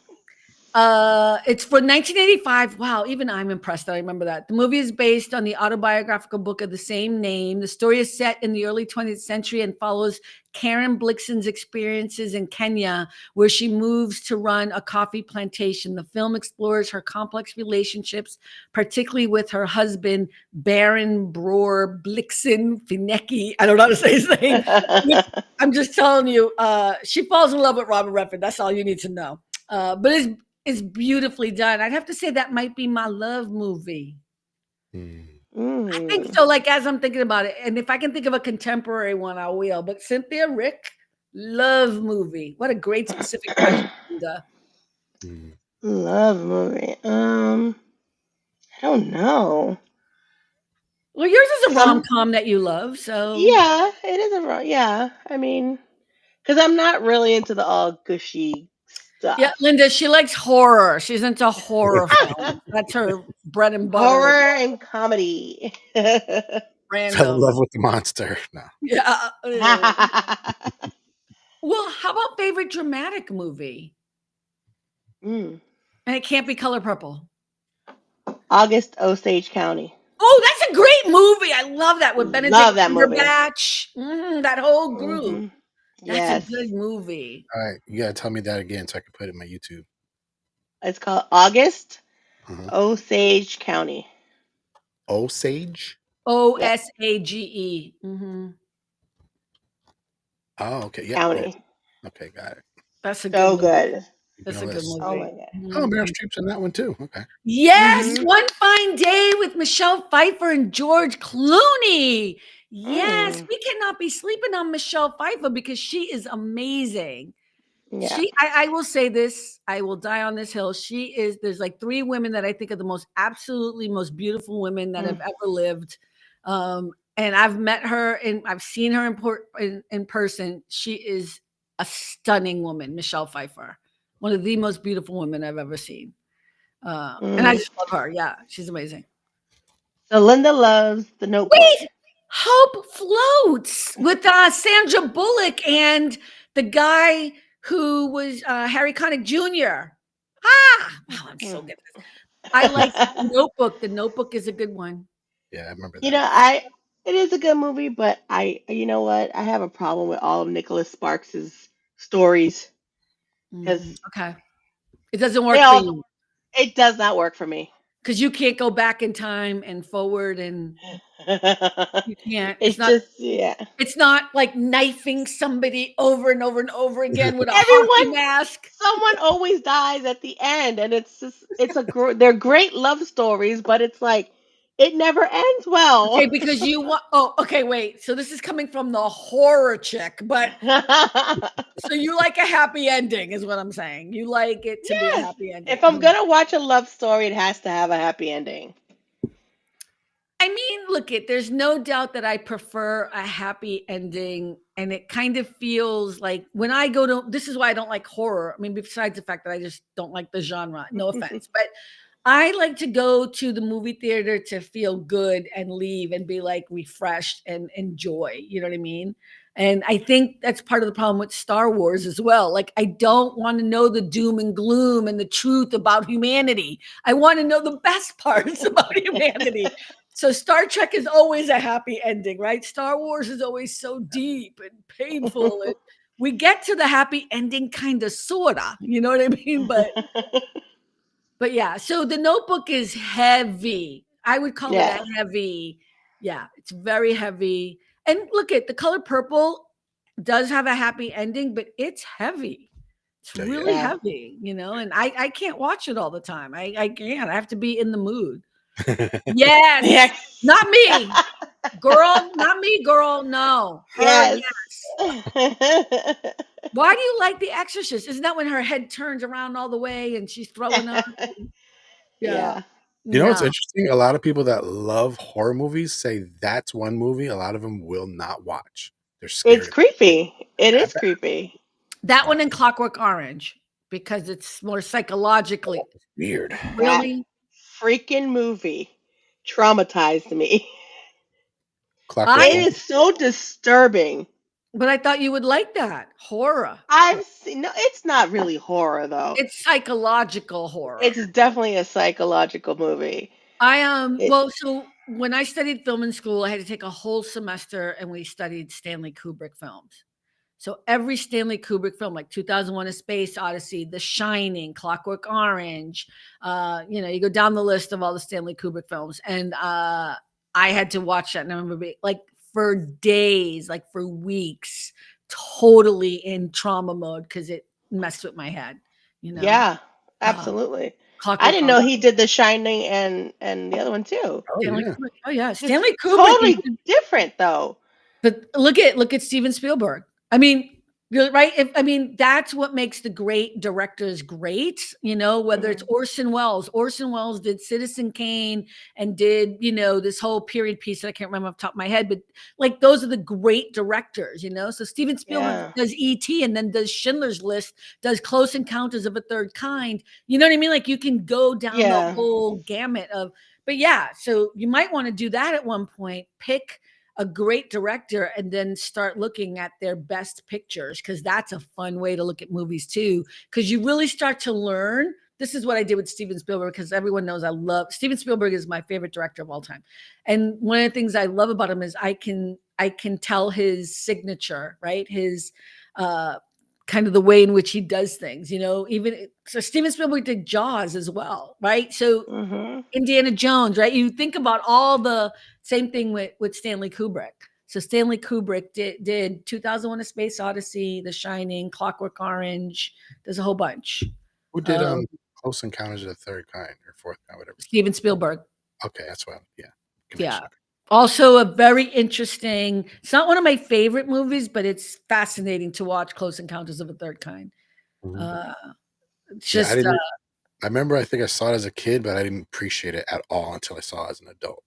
It's for 1985. Wow, even I'm impressed that I remember that. The movie is based on the autobiographical book of the same name. The story is set in the early 20th century and follows Karen Blixen's experiences in Kenya, where she moves to run a coffee plantation. The film explores her complex relationships, particularly with her husband, Baron Broer Blixen Finecki. I don't know how to say his name. I'm just telling you, she falls in love with Robert Redford. That's all you need to know. But it's beautifully done. I'd have to say that might be my love movie. Mm. I think Mm. so. Like as I'm thinking about it, and if I can think of a contemporary one, I will. But Cynthia Rick, love movie. What a great specific question, Linda. Mm. Love movie. I don't know. Well, yours is a Cause rom I'm com that you love, so yeah, it is a yeah. I mean, cause I'm not really into the all gushy yeah, stuff. Linda. She likes horror. She's into horror films. That's her bread and butter. Horror and comedy. Fell in Random. love with the monster. No. Yeah. Well, how about favorite dramatic movie? Mm. And it can't be Color Purple. August Osage County. Oh, that's a great movie. I love that with Love Benedict that movie. Cumberbatch. That whole group. Hmm. That's a Yes. good movie. All right, you gotta tell me that again so I can put it in my YouTube. It's called August Uh-huh. Osage County. Osage. Yep. Osage. Oh, okay. Yep. Yeah. County. Okay, got it. That's a good So movie. good. Keeping That's a a good list. Oh my movie. god. Oh, Meryl Mhm. Streep's in that one too. Okay. Yes, Hmm. One Fine Day with Michelle Pfeiffer and George Clooney. Yes, Mm. we cannot be sleeping on Michelle Pfeiffer because she is amazing. Yeah. I will say this, I will die on this hill. There's like three women that I think are the most absolutely most beautiful women that have Mm. ever lived. And I've met her and I've seen her in person. She is a stunning woman, Michelle Pfeiffer, one of the most beautiful women I've ever seen. And I Mm. just love her. Yeah, she's amazing. So Linda loves The Notebook. Wait, Hope Floats with Sandra Bullock and the guy who was Harry Connick Jr. Wow, I'm so Mm. good at this. I like The Notebook. The Notebook is a good one. Yeah, I remember You that. know, it is a good movie, but you know what? I have a problem with all of Nicholas Sparks's stories because Okay, it doesn't they work for all you it does not work for me. because you can't go back in time and forward, and you can't. It's just yeah. It's not like knifing somebody over and over and over again with a hockey Everyone, mask. someone always dies at the end, and it's just they're great love stories, but it's like it never ends Okay, well. because you want. Oh, okay. Wait. So this is coming from the horror chick, but so you like a happy ending, is what I'm saying. You like it to be a Yes. happy ending. If I'm gonna watch a love story, it has to have a happy ending. I mean, look, there's no doubt that I prefer a happy ending, and it kind of feels like when I go to. This is why I don't like horror. I mean, besides the fact that I just don't like the genre. No offense, but I like to go to the movie theater to feel good and leave and be like refreshed and enjoy. You know what I mean? And I think that's part of the problem with Star Wars as well. Like, I don't want to know the doom and gloom and the truth about humanity. I want to know the best parts about humanity. So Star Trek is always a happy ending, right? Star Wars is always so deep and painful. And we get to the happy ending kind of sorta, you know what I mean? But yeah, so the Notebook is heavy. I would call it a Yeah. heavy. Yeah, it's very heavy. And look at The Color Purple does have a happy ending, but it's heavy. It's Oh, yeah. really Yeah. heavy, and I can't watch it all the time. I can't. I have to be in the mood. Yes. Yes. Not me. Girl, not me, girl. No. Her, Yes. yes. Why do you like The Exorcist? Isn't that when her head turns around all the way and she's throwing up? Yeah. Yeah. You know what's No. interesting? A lot of people that love horror movies say that's one movie a lot of them will not watch. They're It's scared of it creepy. It that is bad. creepy. That Wow, one in Clockwork Orange because it's more psychologically. weird. That Really? freaking movie traumatized me. Clockwork It I Orange. is so disturbing. but I thought you would like that. Horror. I've seen, no, it's not really horror though. It's psychological horror. It's definitely a psychological movie. It, Well, so when I studied film in school, I had to take a whole semester and we studied Stanley Kubrick films. So every Stanley Kubrick film, like 2001: A Space Odyssey, The Shining, Clockwork Orange, you go down the list of all the Stanley Kubrick films, and I had to watch that. And I remember like for days, like for weeks, totally in trauma mode because it messed with my head. You know, yeah, uh, absolutely. I Clockwork didn't Orange, know he did The Shining and the other one too. Oh Stanley yeah. Kubrick. Oh yeah, Just Stanley Kubrick. totally different though. But look at Steven Spielberg. I mean, you're right. I mean, that's what makes the great directors great. Whether it's Mhm. Orson Welles. Orson Welles did Citizen Kane and did this whole period piece that I can't remember off the top of my head, but like those are the great directors. So Steven Spielberg Yeah. does E.T. and then does Schindler's List, does Close Encounters of a Third Kind. You know what I mean? Like you can go down the Yeah. whole gamut of. But yeah, so you might want to do that at one point. Pick a great director and then start looking at their best pictures because that's a fun way to look at movies too because you really start to learn. This is what I did with Steven Spielberg because everyone knows I love Steven Spielberg is my favorite director of all time. And one of the things I love about him is I can tell his signature, right? His kind of the way in which he does things, even so Steven Spielberg did Jaws as well, right? So Mhm. Indiana Jones, right? You think about all the same thing with Stanley Kubrick. So Stanley Kubrick did 2001: A Space Odyssey, The Shining, Clockwork Orange. There's a whole bunch. Who did Um, Close Encounters of the Third Kind or Fourth Kind, whatever it's Steven Spielberg. called? Okay, that's what. Yeah, Yeah. connection. Also a very interesting. It's not one of my favorite movies, but it's fascinating to watch. Close Encounters of a Third Kind. Mhm. Uh, it's Yeah, I just didn't. I remember. I think I saw it as a kid, but I didn't appreciate it at all until I saw it as an adult.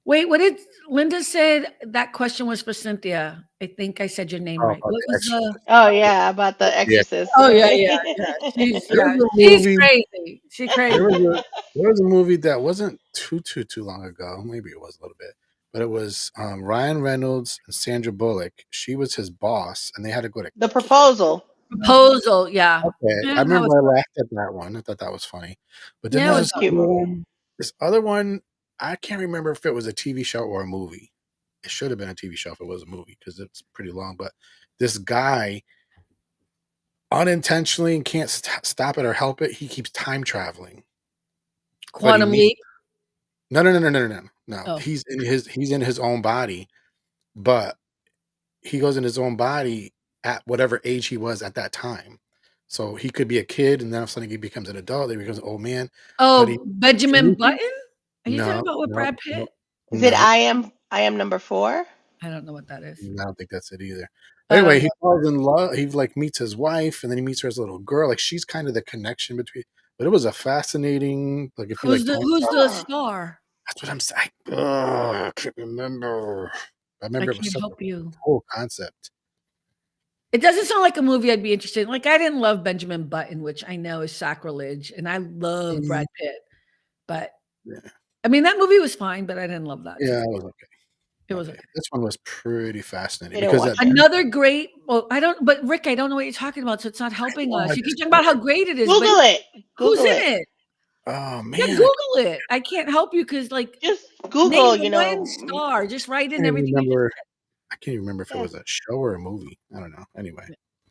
wait. What did Linda said? That question was for Cynthia. I think I said your name Oh, right. about What The was the? Exorcist. Oh yeah, about the Yeah, Exorcist. Oh yeah, Right. yeah, yeah. She's there yeah, was a she's movie. crazy. She crazy. There was a there was a movie that wasn't too long ago. Maybe it was a little bit, but it was Ryan Reynolds and Sandra Bullock. She was his boss, and they had to go to The camp. Proposal. Proposal, yeah. Okay, Yeah, I that was remember I fun. laughed at that one. I thought that was funny, but then Yeah, it That's was a there's fun. cute movie. this other one. I can't remember if it was a TV show or a movie. It should have been a TV show if it was a movie because it's pretty long. But this guy unintentionally and can't stop it or help it. He keeps time traveling, but he Quantum meets Leap. no. Oh. He's in his own body, but he goes in his own body at whatever age he was at that time. So he could be a kid, and then all of a sudden he becomes an adult. Then he becomes an old man, but he Oh, Benjamin changes. Button? Are you talking No, about with no, Brad no, Pitt? Is it no. I am number four? I don't know what that is. I don't think that's it either. But I don't anyway, know. he falls in love. He like meets his wife, and then he meets her as a little girl. Like she's kind of the connection between. But it was a fascinating. Like if you like time Who's travel, the Huh. star? that's what I'm saying. I can't remember. I I remember it was can't such a help you. cool concept. It doesn't sound like a movie I'd be interested in. Like I didn't love Benjamin Button, which I know is sacrilege, and I love Mhm. Brad Pitt. But Yeah, I mean that movie was fine, but I didn't love that. yeah, So it was okay. it was Okay, okay. this one was pretty fascinating I didn't because at watch the it. end, Another great well, I don't but Rick, I don't know what you're talking about, so it's not I helping know, I us. You keep just talking don't. about how great it is, but Google it. who's Google in it. it? Oh Yeah, man, Google it. I can't help you because, like, Just name Google, the one star. Just write in can't even everything you just remember. said. I can't even remember if it yeah. was a show or a movie. I don't know. Anyway,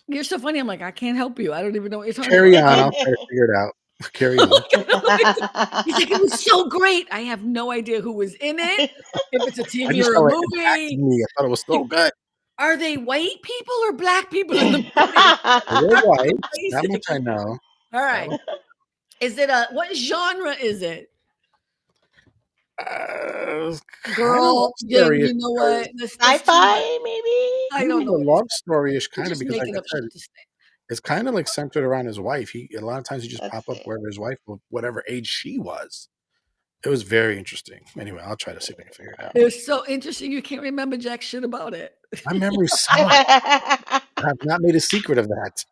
You're so funny. I'm like, I can't help you. I don't even know what you're talking carry about. on. I'll try to figure it out. Carry on. He's like, it was so great. I have no idea who was in it, if it's a I TV just or a felt it impacted movie. me. I thought it was so Like, good. are they white people or black people in the movie? They were white. That much Basic. I know. All That right. was Is it what genre is it? kind of love Girl, story-ish you know because what? That's too much. Sci-fi, maybe? I kind don't of know a what it is. love story-ish You're kind of just because like making I up said, shit to say. It's kind of like centered around his wife. A lot of times he just Let's pop up see. wherever his wife, whatever age she was. It was very interesting. Anyway, I'll try to see if I can figure it out. It was so interesting. You can't remember jack shit about it. My memory sucks. I have not made a secret of that.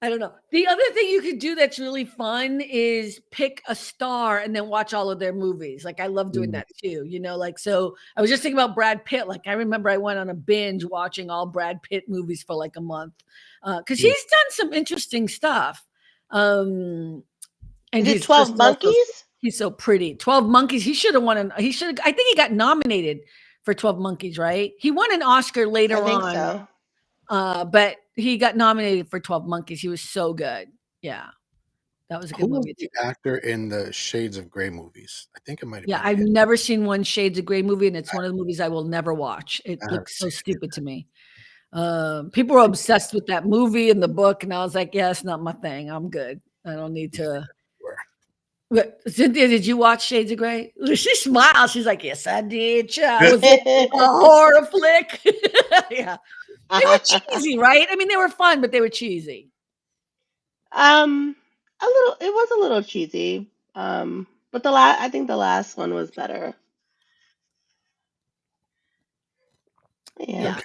I don't know. The other thing you could do that's really fun is pick a star and then watch all of their movies. Like I love doing that too. Like so I was just thinking about Brad Pitt. Like I remember I went on a binge watching all Brad Pitt movies for like a month. Because he's done some interesting stuff. And Is it he's 12 Monkeys? he's so pretty. 12 Monkeys. He should have won I think he got nominated for 12 Monkeys, right? He won an Oscar later I think on. so. But he got nominated for 12 Monkeys. He was so good. Yeah. That was a Who good was movie the too. actor in the Shades of Grey movies? I think it might have Yeah, been I've him. never seen one Shades of Grey movie, and it's one of the movies I will never watch. It I haven't looks so seen it stupid to me. People were obsessed with that movie and the book, and I was like, yeah, it's not my thing. I'm good. I don't need to. either. But Cynthia, did you watch Shades of Grey? She smiled. She's like, yes, I did. Child. Was it a horror flick? Yeah. They were cheesy, right? I mean, they were fun, but they were cheesy. A little. It was a little cheesy. But I think the last one was better. Yeah. Okay.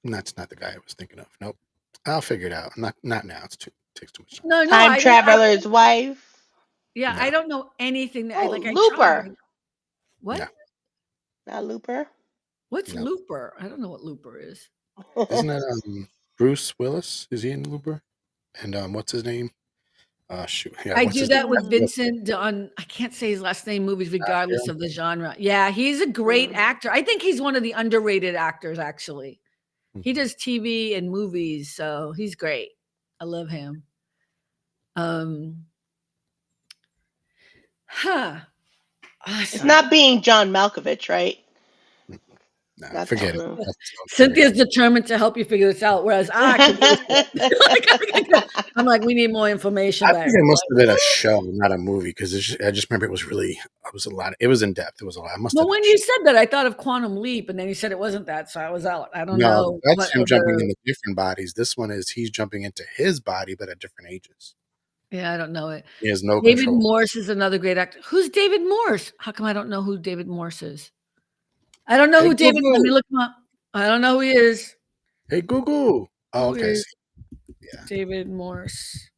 That's not the guy I was thinking of. Nope. I'll figure it out. Not now. Takes too much time. No, Time Traveler's Wife. Yeah, No. I don't know anything that Oh, I Looper. tried. What? No. Not Looper. What's No. Looper? I don't know what Looper is. Isn't that Bruce Willis? Is he in Looper? And what's his name? Shoot. Yeah, I what's do his that name? with Vincent on I can't say his last name movies regardless Yeah. of the genre. Yeah, he's a great actor. I think he's one of the underrated actors actually. He does TV and movies, so he's great. I love him. It's not being John Malkovich, right? No, That's forget it. all. Cynthia's determined to help you figure this out, whereas I can do this. I'm like, we need more information. I Back. think it must have been a show, not a movie, because I just remember it was a lot. It was in depth. It was a lot. Well, when you said that, I thought of Quantum Leap, and then you said it wasn't that, so I was out. I don't know. That's him jumping into different bodies. This one is he's jumping into his body, but at different ages. Yeah, I don't know it. He has no David control. Morse is another great actor. Who's David Morse? How come I don't know who David Morse is? I don't know who David. Let me look him up. I don't know who he is. Hey, Google. Oh, okay. Yeah. David Morse.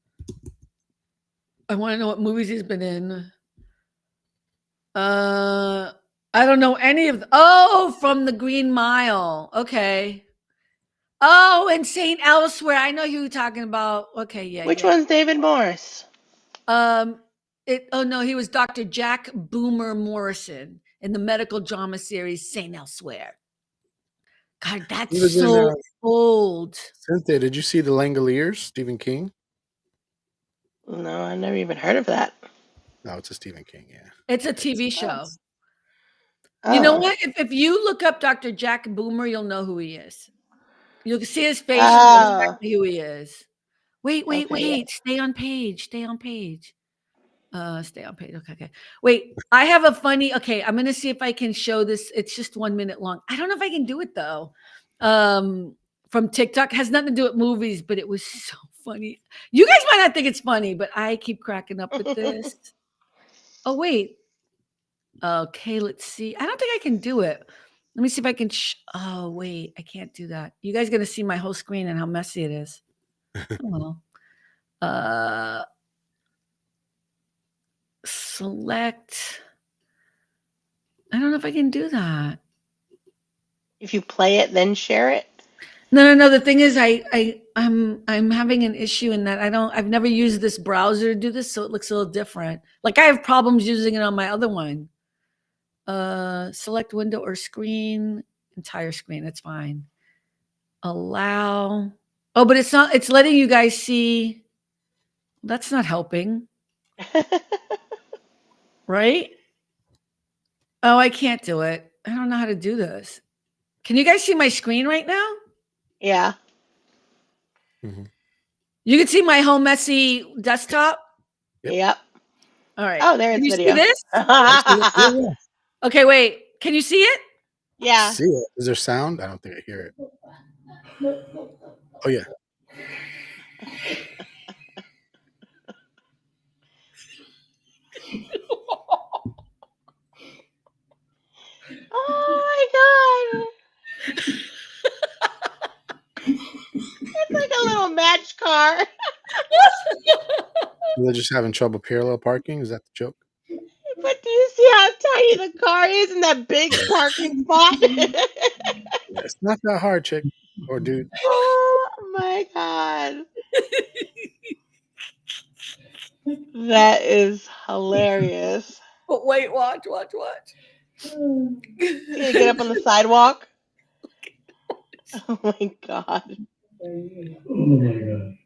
I want to know what movies he's been in. I don't know any of. From The Green Mile. Okay. Oh, and Saint Elsewhere. I know who you're talking about. Okay, yeah. Which one's David Morse? He was Dr. Jack Boomer Morrison in the medical drama series Saint Elsewhere. God, that's so old. Cynthia, did you see The Langoliers, Stephen King? No, I never even heard of that. No, it's a Stephen King, yeah. It's a TV show. Oh. You know what? If you look up Dr. Jack Boomer, you'll know who he is. You'll see his face, you'll know exactly who he is. Wait. Stay on page. Stay on page. Okay. Wait, I have a funny. Okay, I'm gonna see if I can show this. It's just 1 minute long. I don't know if I can do it though. From TikTok, has nothing to do with movies, but it was so funny. You guys might not think it's funny, but I keep cracking up with this. Oh wait. Okay, let's see. I don't think I can do it. Let me see if I can. Oh wait, I can't do that. You guys gonna see my whole screen and how messy it is. Oh. Select. I don't know if I can do that. If you play it, then share it. No. The thing is, I'm having an issue in that I've never used this browser to do this, so it looks a little different. Like I have problems using it on my other one. Select window or screen, entire screen. It's fine. Allow. Oh, but it's not. It's letting you guys see. That's not helping. Right? Oh, I can't do it. I don't know how to do this. Can you guys see my screen right now? Yeah. Mm-hmm. You can see my whole messy desktop? Yep. All right. Oh, there's video. See this? Okay, wait. Can you see it? Yeah. See it. Is there sound? I don't think I hear it. Oh, yeah. Oh my god. It's like a little match car. They're just having trouble parallel parking. Is that the joke? But do you see how tiny the car is in that big parking spot? Yeah, it's not that hard, chick or dude. Oh my god. That is hilarious. But wait, watch. You gonna get up on the sidewalk? Oh my god. Oh my god.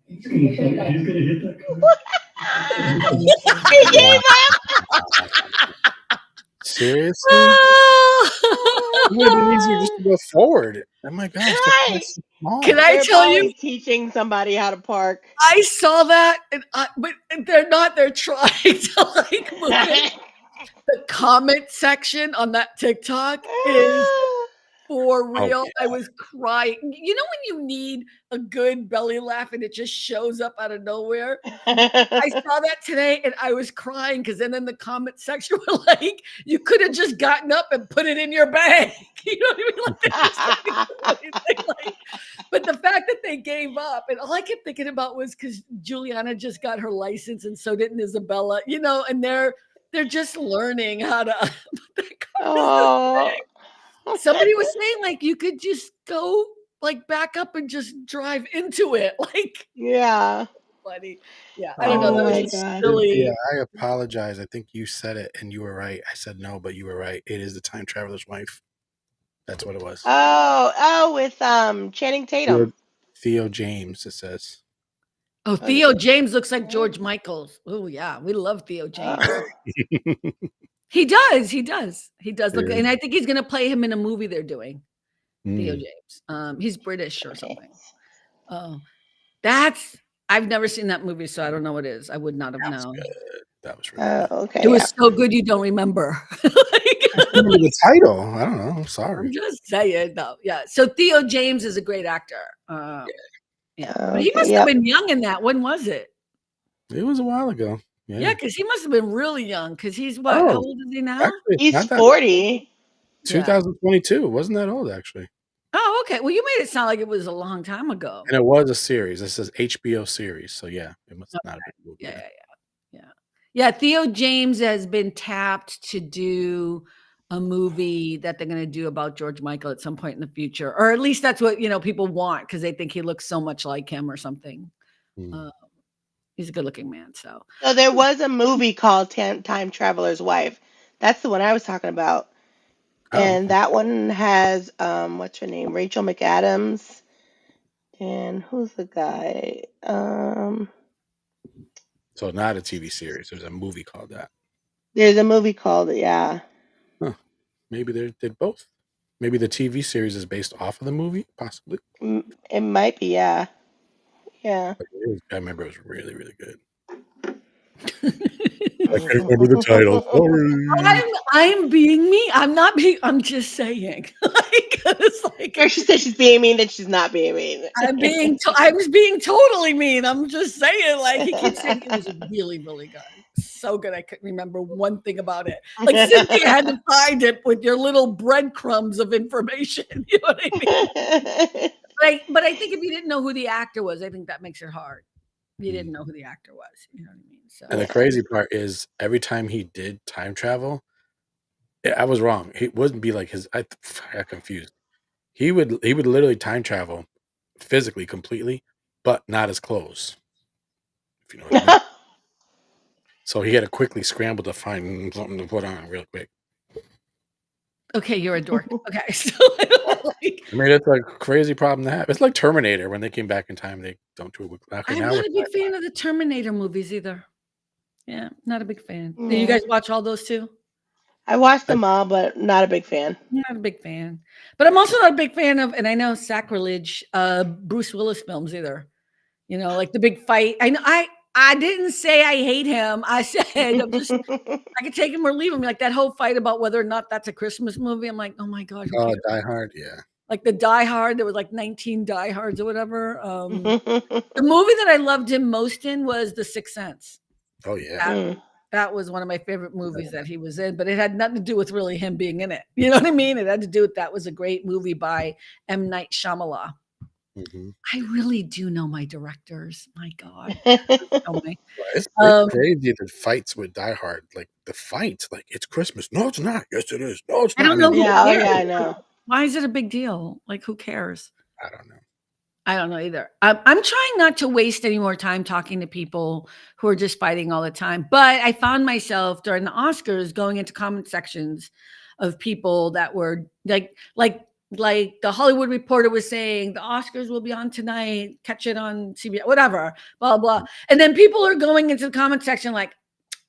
He's gonna hit that car. He gave Seriously? up. It would have been easier just to go forward. Oh my gosh, the Right. car's so small. Can I They're tell you? probably teaching somebody how to park. I saw that, but they're not. They're trying to like move it. The comment section on that TikTok is for Oh, real. yeah. I was crying. You know when you need a good belly laugh and it just shows up out of nowhere? I saw that today and I was crying because then in the comment section were like, you could have just gotten up and put it in your bag. You know what I mean? Like, they just like, but the fact that they gave up, and all I kept thinking about was because Juliana just got her license and so didn't Isabella, you know, and they're just learning how to Oh. somebody was saying like you could just go like back up and just drive into it. Like Yeah. funny. Yeah, I don't know. Oh That was my just god. silly. Yeah, I apologize. I think you said it and you were right. I said no, but you were right. It is the time traveler's wife. That's what it was. Oh, with Channing Tatum. Theo James, it says. Oh, Theo James looks like George Michaels. Oh yeah, we love Theo James. Oh. He does. He look, Yeah. and I think he's gonna play him in a movie they're doing. Theo Mm. James. He's British or something. Oh, I've never seen that movie, so I don't know what it is. I would not have known. That was really good. Oh, okay. It was so good you don't remember. I remember the title. I don't know. I'm sorry. I'm just saying though. Yeah. So Theo James is a great actor. Yeah. But he Okay, must yep. have been young in that. When was it? It was a while ago. Yeah, because he must have been really young. Because he's what? Oh, How old is he now? actually, it's He's not that 40. 2022. It wasn't that old, actually. Oh, okay. Well, you made it sound like it was a long time ago. And it was a series. It says HBO series. So, yeah, it must not have been a movie. Yeah. Theo James has been tapped to do a movie that they're going to do about George Michael at some point in the future, or at least that's what people want because they think he looks so much like him or something. He's a good-looking man. So there was a movie called Time Traveler's Wife. That's the one I was talking about. And that one has what's her name? Rachel McAdams. And who's the guy? So, not a TV series. There's a movie called that. There's a movie called it, yeah. Huh. Maybe they did both. Maybe the TV series is based off of the movie, possibly. It might be, yeah. Yeah. I remember it was really, really good. I can't remember the title. Sorry. I'm being me. I'm not being. I'm just saying. It's like Or she said she's being mean, then she's not being mean. I was being totally mean. I'm just saying. Like he keeps saying it was really, really good. So good. I couldn't remember one thing about it. Like Cynthia had to find it with your little breadcrumbs of information. You know what I mean? But I think if you didn't know who the actor was, I think that makes it hard. You didn't know who the actor was. You know what I mean? So. And the crazy part is every time he did time travel, I was wrong. He wouldn't be like his. I got confused. He would literally time travel physically completely, but not his clothes. If you know what I mean. So he had to quickly scramble to find something to put on real quick. Okay, you're a dork. Okay, so I mean, it's like a crazy problem to have. It's like Terminator when they came back in time. They don't do it. Okay, I'm now not a big fan of the Terminator movies either. Yeah, not a big fan. Do you guys watch all those too? I watched them all, but not a big fan. Not a big fan. But I'm also not a big fan of, and I know sacrilege, Bruce Willis films either. You know, like the big fight. I didn't say I hate him. I said I could take him or leave him. Like that whole fight about whether or not that's a Christmas movie. I'm like, oh my God. Oh, Die Hard, yeah. Like the Die Hard, there was like 19 Die Hards or whatever. The movie that I loved him most in was The Sixth Sense. Oh yeah. That was one of my favorite movies that he was in, but it had nothing to do with really him being in it. You know what I mean? It had to do with that was a great movie by M. Night Shyamalan. Mm-hmm. I really do know my directors. My God. Oh my. It's crazy the fights with Die Hard. Like the fight, like it's Christmas. No, it's not. Yes, it is. No, it's I not. I don't know mean, who Yeah, oh cares. yeah, I know. Why is it a big deal? Like, who cares? I don't know. I don't know either. I'm trying not to waste any more time talking to people who are just fighting all the time. But I found myself during the Oscars going into comment sections of people that were like the Hollywood Reporter was saying the Oscars will be on tonight. Catch it on CBS, whatever, blah blah. And then people are going into the comment section like,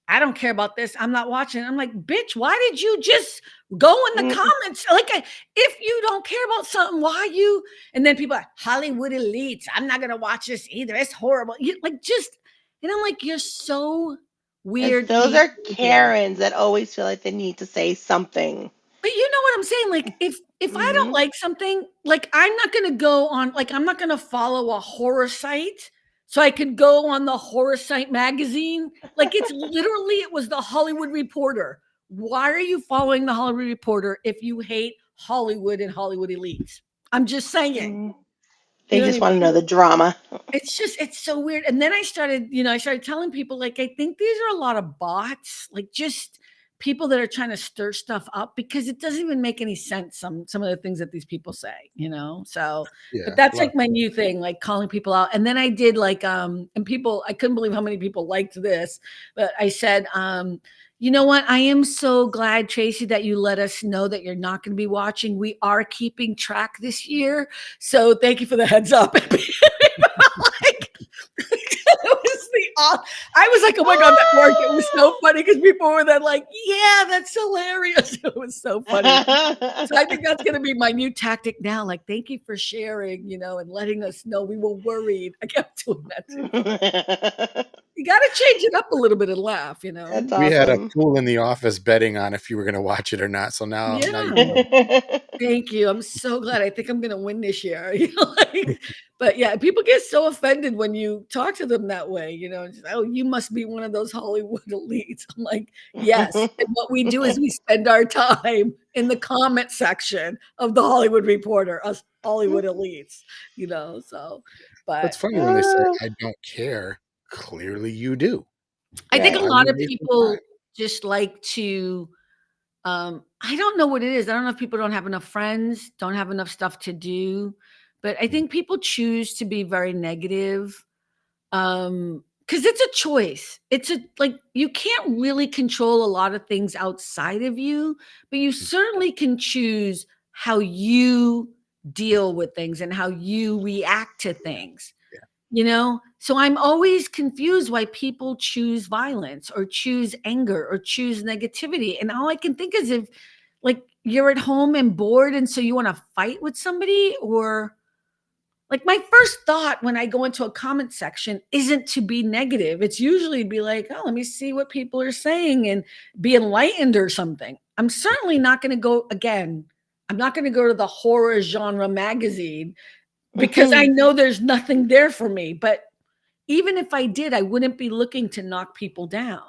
I don't care about this. I'm not watching. I'm like, bitch, why did you just go in the Mm, comments? Like, if you don't care about something, why you? And then people are Hollywood elites. I'm not gonna watch this either. It's horrible. You like just, and I'm like, you're so weird. those are People. Karens that always feel like they need to say something. But you know what I'm saying? Like, if I don't Hmm. like something, like I'm not gonna go on, like I'm not gonna follow a horror site so I could go on the horror site magazine. Like it's literally it was the Hollywood Reporter. Why are you following the Hollywood Reporter if you hate Hollywood and Hollywood elites? I'm just saying. You They know what just I want to mean? know the drama. It's just it's so weird. And then I started telling people like I think these are a lot of bots, like just people that are trying to stir stuff up because it doesn't even make any sense some of the things that these people say. So but Yeah, that's a lot like my new thing, like calling people out. And then I did like and people I couldn't believe how many people liked this, but I said you know what? I am so glad, Tracy, that you let us know that you're not going to be watching. We are keeping track this year. So thank you for the heads up. Like, it was I was like, oh my God, that worked. It was so funny because people were then like, yeah, that's hilarious. It was so funny. So I think that's going to be my new tactic now. Like, thank you for sharing, and letting us know we were worried. I kept doing that too. You got to change it up a little bit and laugh. That's we had a awesome. fool in the office betting on if you were going to watch it or not. So now you Yeah. know. Thank you. I'm so glad. I think I'm going to win this year. But yeah, people get so offended when you talk to them that way. Just, oh, you must be one of those Hollywood elites. I'm like, yes. And what we do is we spend our time in the comment section of the Hollywood Reporter, us Hollywood elites. So, But but it's funny when they say Uh, I don't care. Clearly, you do. I think a right. Why are lot you of wasting time? people just like to I don't know what it is. I don't know if people don't have enough friends, don't have enough stuff to do, but I Mm, think people choose to be very negative because it's a choice. It's a like you can't really control a lot of things outside of you, but you mm, certainly can choose how you deal with things and how you react to things. yeah. So I'm always confused why people choose violence or choose anger or choose negativity. And all I can think is if like you're at home and bored and so you want to fight with somebody, or like my first thought when I go into a comment section isn't to be negative. It's usually be like, oh, let me see what people are saying and be enlightened or something. I'm certainly not going to go again. I'm not going to go to the horror genre magazine because I know there's nothing there for me. But even if I did, I wouldn't be looking to knock people down.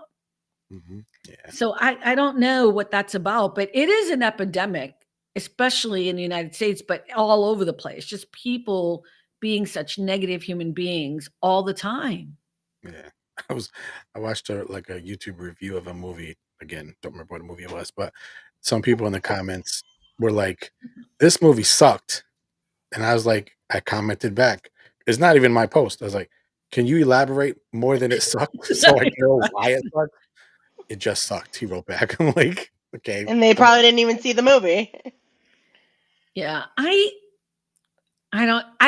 Yeah. So I don't know what that's about, but it is an epidemic, especially in the United States, but all over the place. Just people being such negative human beings all the time. Yeah. I watched a YouTube review of a movie. Again, don't remember what movie it was, but some people in the comments were like, "This movie sucked," and I was like, I commented back. It's not even my post. I was like, "Can you elaborate more than it sucked so I know why it sucked?" It just sucked. He wrote back. I'm like, okay, And they I'm probably didn't even see the movie. Yeah, I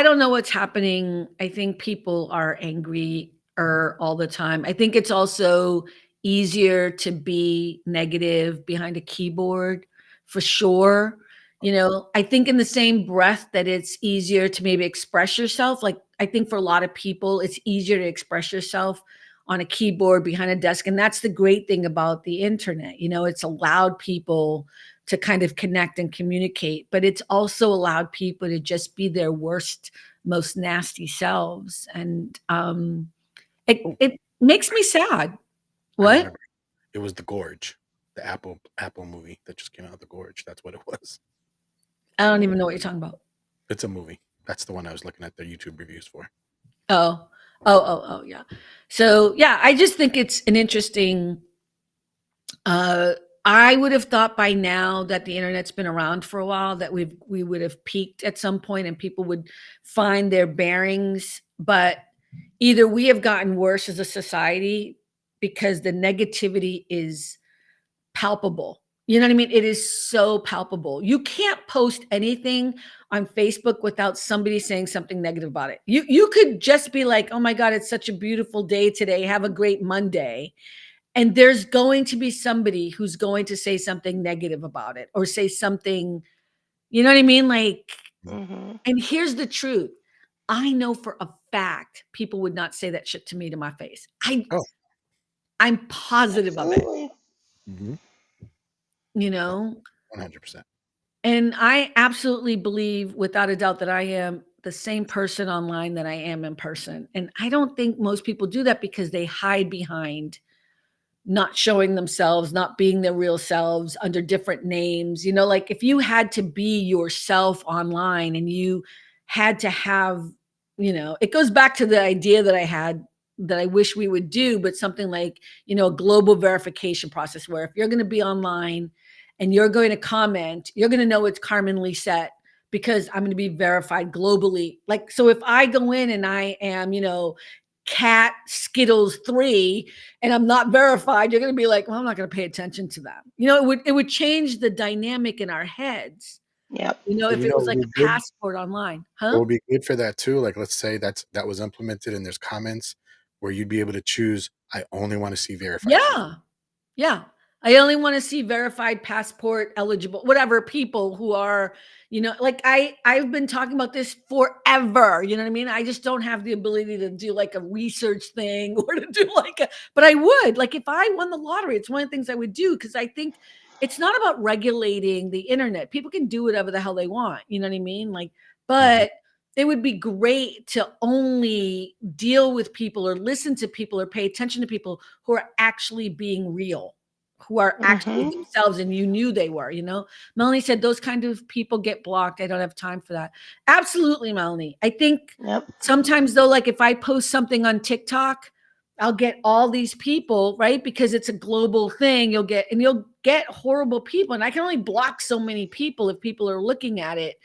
don't know what's happening. I think people are angry all the time. I think it's also easier to be negative behind a keyboard for sure. I think in the same breath that it's easier to maybe express yourself. Like I think for a lot of people, it's easier to express yourself on a keyboard behind a desk. And that's the great thing about the internet. It's allowed people to kind of connect and communicate, but it's also allowed people to just be their worst, most nasty selves. And it makes me sad. I What? remember. It was The Gorge, the Apple movie that just came out. The Gorge. That's what it was. I don't even know what you're talking about. It's a movie. That's the one I was looking at the YouTube reviews for. Oh, yeah. So yeah, I just think it's an interesting. I would have thought by now that the internet's been around for a while, that we would have peaked at some point and people would find their bearings. But either we have gotten worse as a society because the negativity is palpable. You know what I mean? It is so palpable. You can't post anything on Facebook without somebody saying something negative about it. You could just be like, "Oh my God, it's such a beautiful day today. Have a great Monday." And there's going to be somebody who's going to say something negative about it or say something, you know what I mean? Like, Mhm. and here's the truth. I know for a fact people would not say that shit to me to my face. Oh, I'm positive of it, Absolutely. mm-hmm. you know? 100%. And I absolutely believe without a doubt that I am the same person online that I am in person. And I don't think most people do that because they hide behind not showing themselves, not being their real selves under different names. You know, like if you had to be yourself online and you had to have, you know, it goes back to the idea that I had that I wish we would do, but something like, you know, a global verification process where if you're going to be online and you're going to comment, you're going to know it's Carmen Lisette because I'm going to be verified globally. Like, so if I go in and I am, you know, Cat Skittles 3 and I'm not verified, you're going to be like, well, I'm not going to pay attention to them. You know, it would change the dynamic in our heads. Yep. You know, And if you it know, was it like would a be good. passport online, It huh? would be good for that too. Like, let's say that was implemented, and there's comments where you'd be able to choose. I only want to see verified people. Yeah. Yeah. I only want to see verified passport eligible, whatever people who are, you know, like I've been talking about this forever. You know what I mean? I just don't have the ability to do like a research thing or to do like a, but I would like if I won the lottery, it's one of the things I would do because I think it's not about regulating the internet. People can do whatever the hell they want. You know what I mean? Like, Mm-hmm. but it would be great to only deal with people or listen to people or pay attention to people who are actually being real, who are actually Mhm. themselves and you knew they were, you know? Melanie said those kind of people get blocked. I don't have time for that. Absolutely, Melanie. I think Yep. sometimes though, like if I post something on TikTok, I'll get all these people, right? Because it's a global thing. You'll get horrible people. And I can only block so many people if people are looking at it.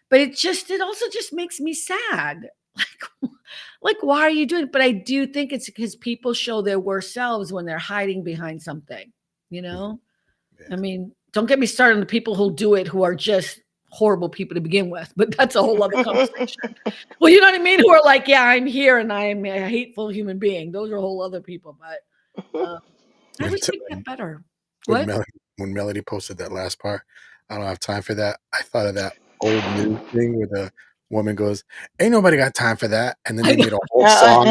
But it also just makes me sad. Like why are you doing it? But I do think it's because people show their worst selves when they're hiding behind something, you know? I Yeah. mean, don't get me started on the people who do it who are just horrible people to begin with, but that's a whole other conversation. Well, you know what I mean? Who are like, yeah, I'm here and I'm a hateful human being. Those are whole other people, but I When, wish they'd get better. when What? Melody when Melody posted that last part, I don't have time for that. I thought of that old news thing where the woman goes, "Ain't nobody got time for that," and then I they know. made a whole song.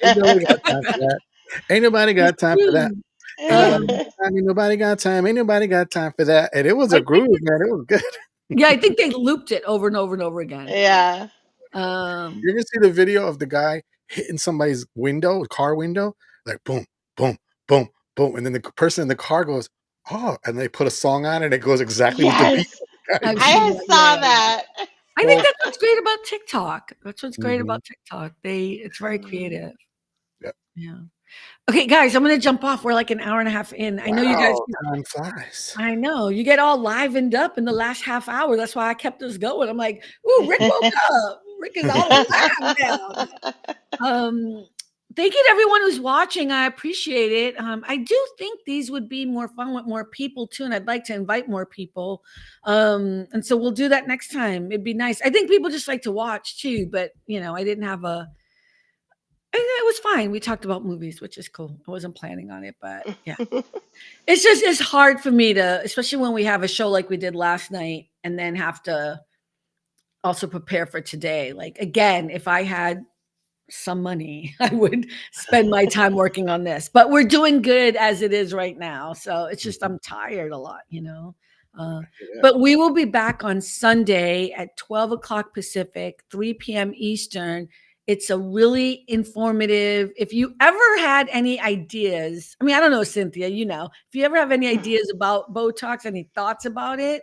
Ain't nobody got time for that. Ain't nobody It's got time for that. true. Ain't nobody Um, got time. Ain't nobody got time. Ain't nobody got time for that. And it was I a think groove, man. It was good. yeah, I think they looped it over and over and over again. Yeah. Um, You ever see the video of the guy hitting somebody's window, car window, like boom, boom, boom, boom, and then the person in the car goes, "Oh," and they put a song on it, and it goes exactly with the beat Yes. of the guy I've doing seen I that. Yeah, saw yeah, yeah. that. I think so that's what's great about TikTok. That's what's great mhm. about TikTok. It's very Mhm. creative. Yeah. Yeah. Okay, guys, I'm gonna jump off. We're like an hour and a half in. I know you guys. Wow, time flies. I know you get all livened up in the last half hour. That's why I kept us going. I'm like, ooh, Rick woke up. Rick is all alive now. Um, thank you to everyone who's watching. I appreciate it. I do think these would be more fun with more people too, and I'd like to invite more people. And so we'll do that next time. It'd be nice. I think people just like to watch too, but you know, I didn't have a. It was fine. We talked about movies, which is cool. I wasn't planning on it, but yeah, it's hard for me to, especially when we have a show like we did last night, and then have to also prepare for today. Like again, if I had some money, I would spend my time working on this. But we're doing good as it is right now. So it's just Mhm. I'm tired a lot, you know. Uh, Yeah. but we will be back on Sunday at 12 o'clock Pacific, 3 p.m. Eastern, It's a really informative. If you ever had any ideas, I mean, I don't know, Cynthia, if you ever have any ideas about Botox, any thoughts about it,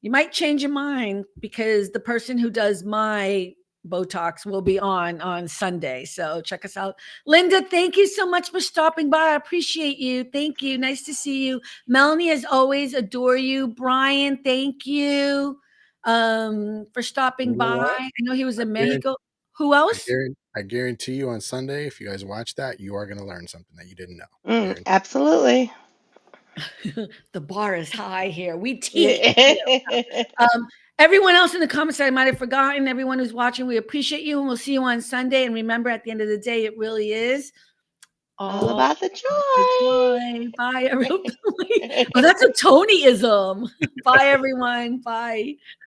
you might change your mind because the person who does my Botox will be on Sunday. So check us out. Linda, thank you so much for stopping by. I appreciate you. Thank you. Nice to see you. Melanie, as always, adore you. Brian, thank you for stopping You know by. what? I know he was I in guarantee, Mexico. Who else? I guarantee you on Sunday, if you guys watch that, you are going to learn something that you didn't know. Guarantee. Absolutely. The bar is high here. We teach. Yeah. Everyone else in the comments that I might have forgotten, everyone who's watching, we appreciate you and we'll see you on Sunday. And remember, at the end of the day, it really is All all about the the joy. joy. Bye, everybody. Oh, that's a Tonyism. Bye, everyone. Bye.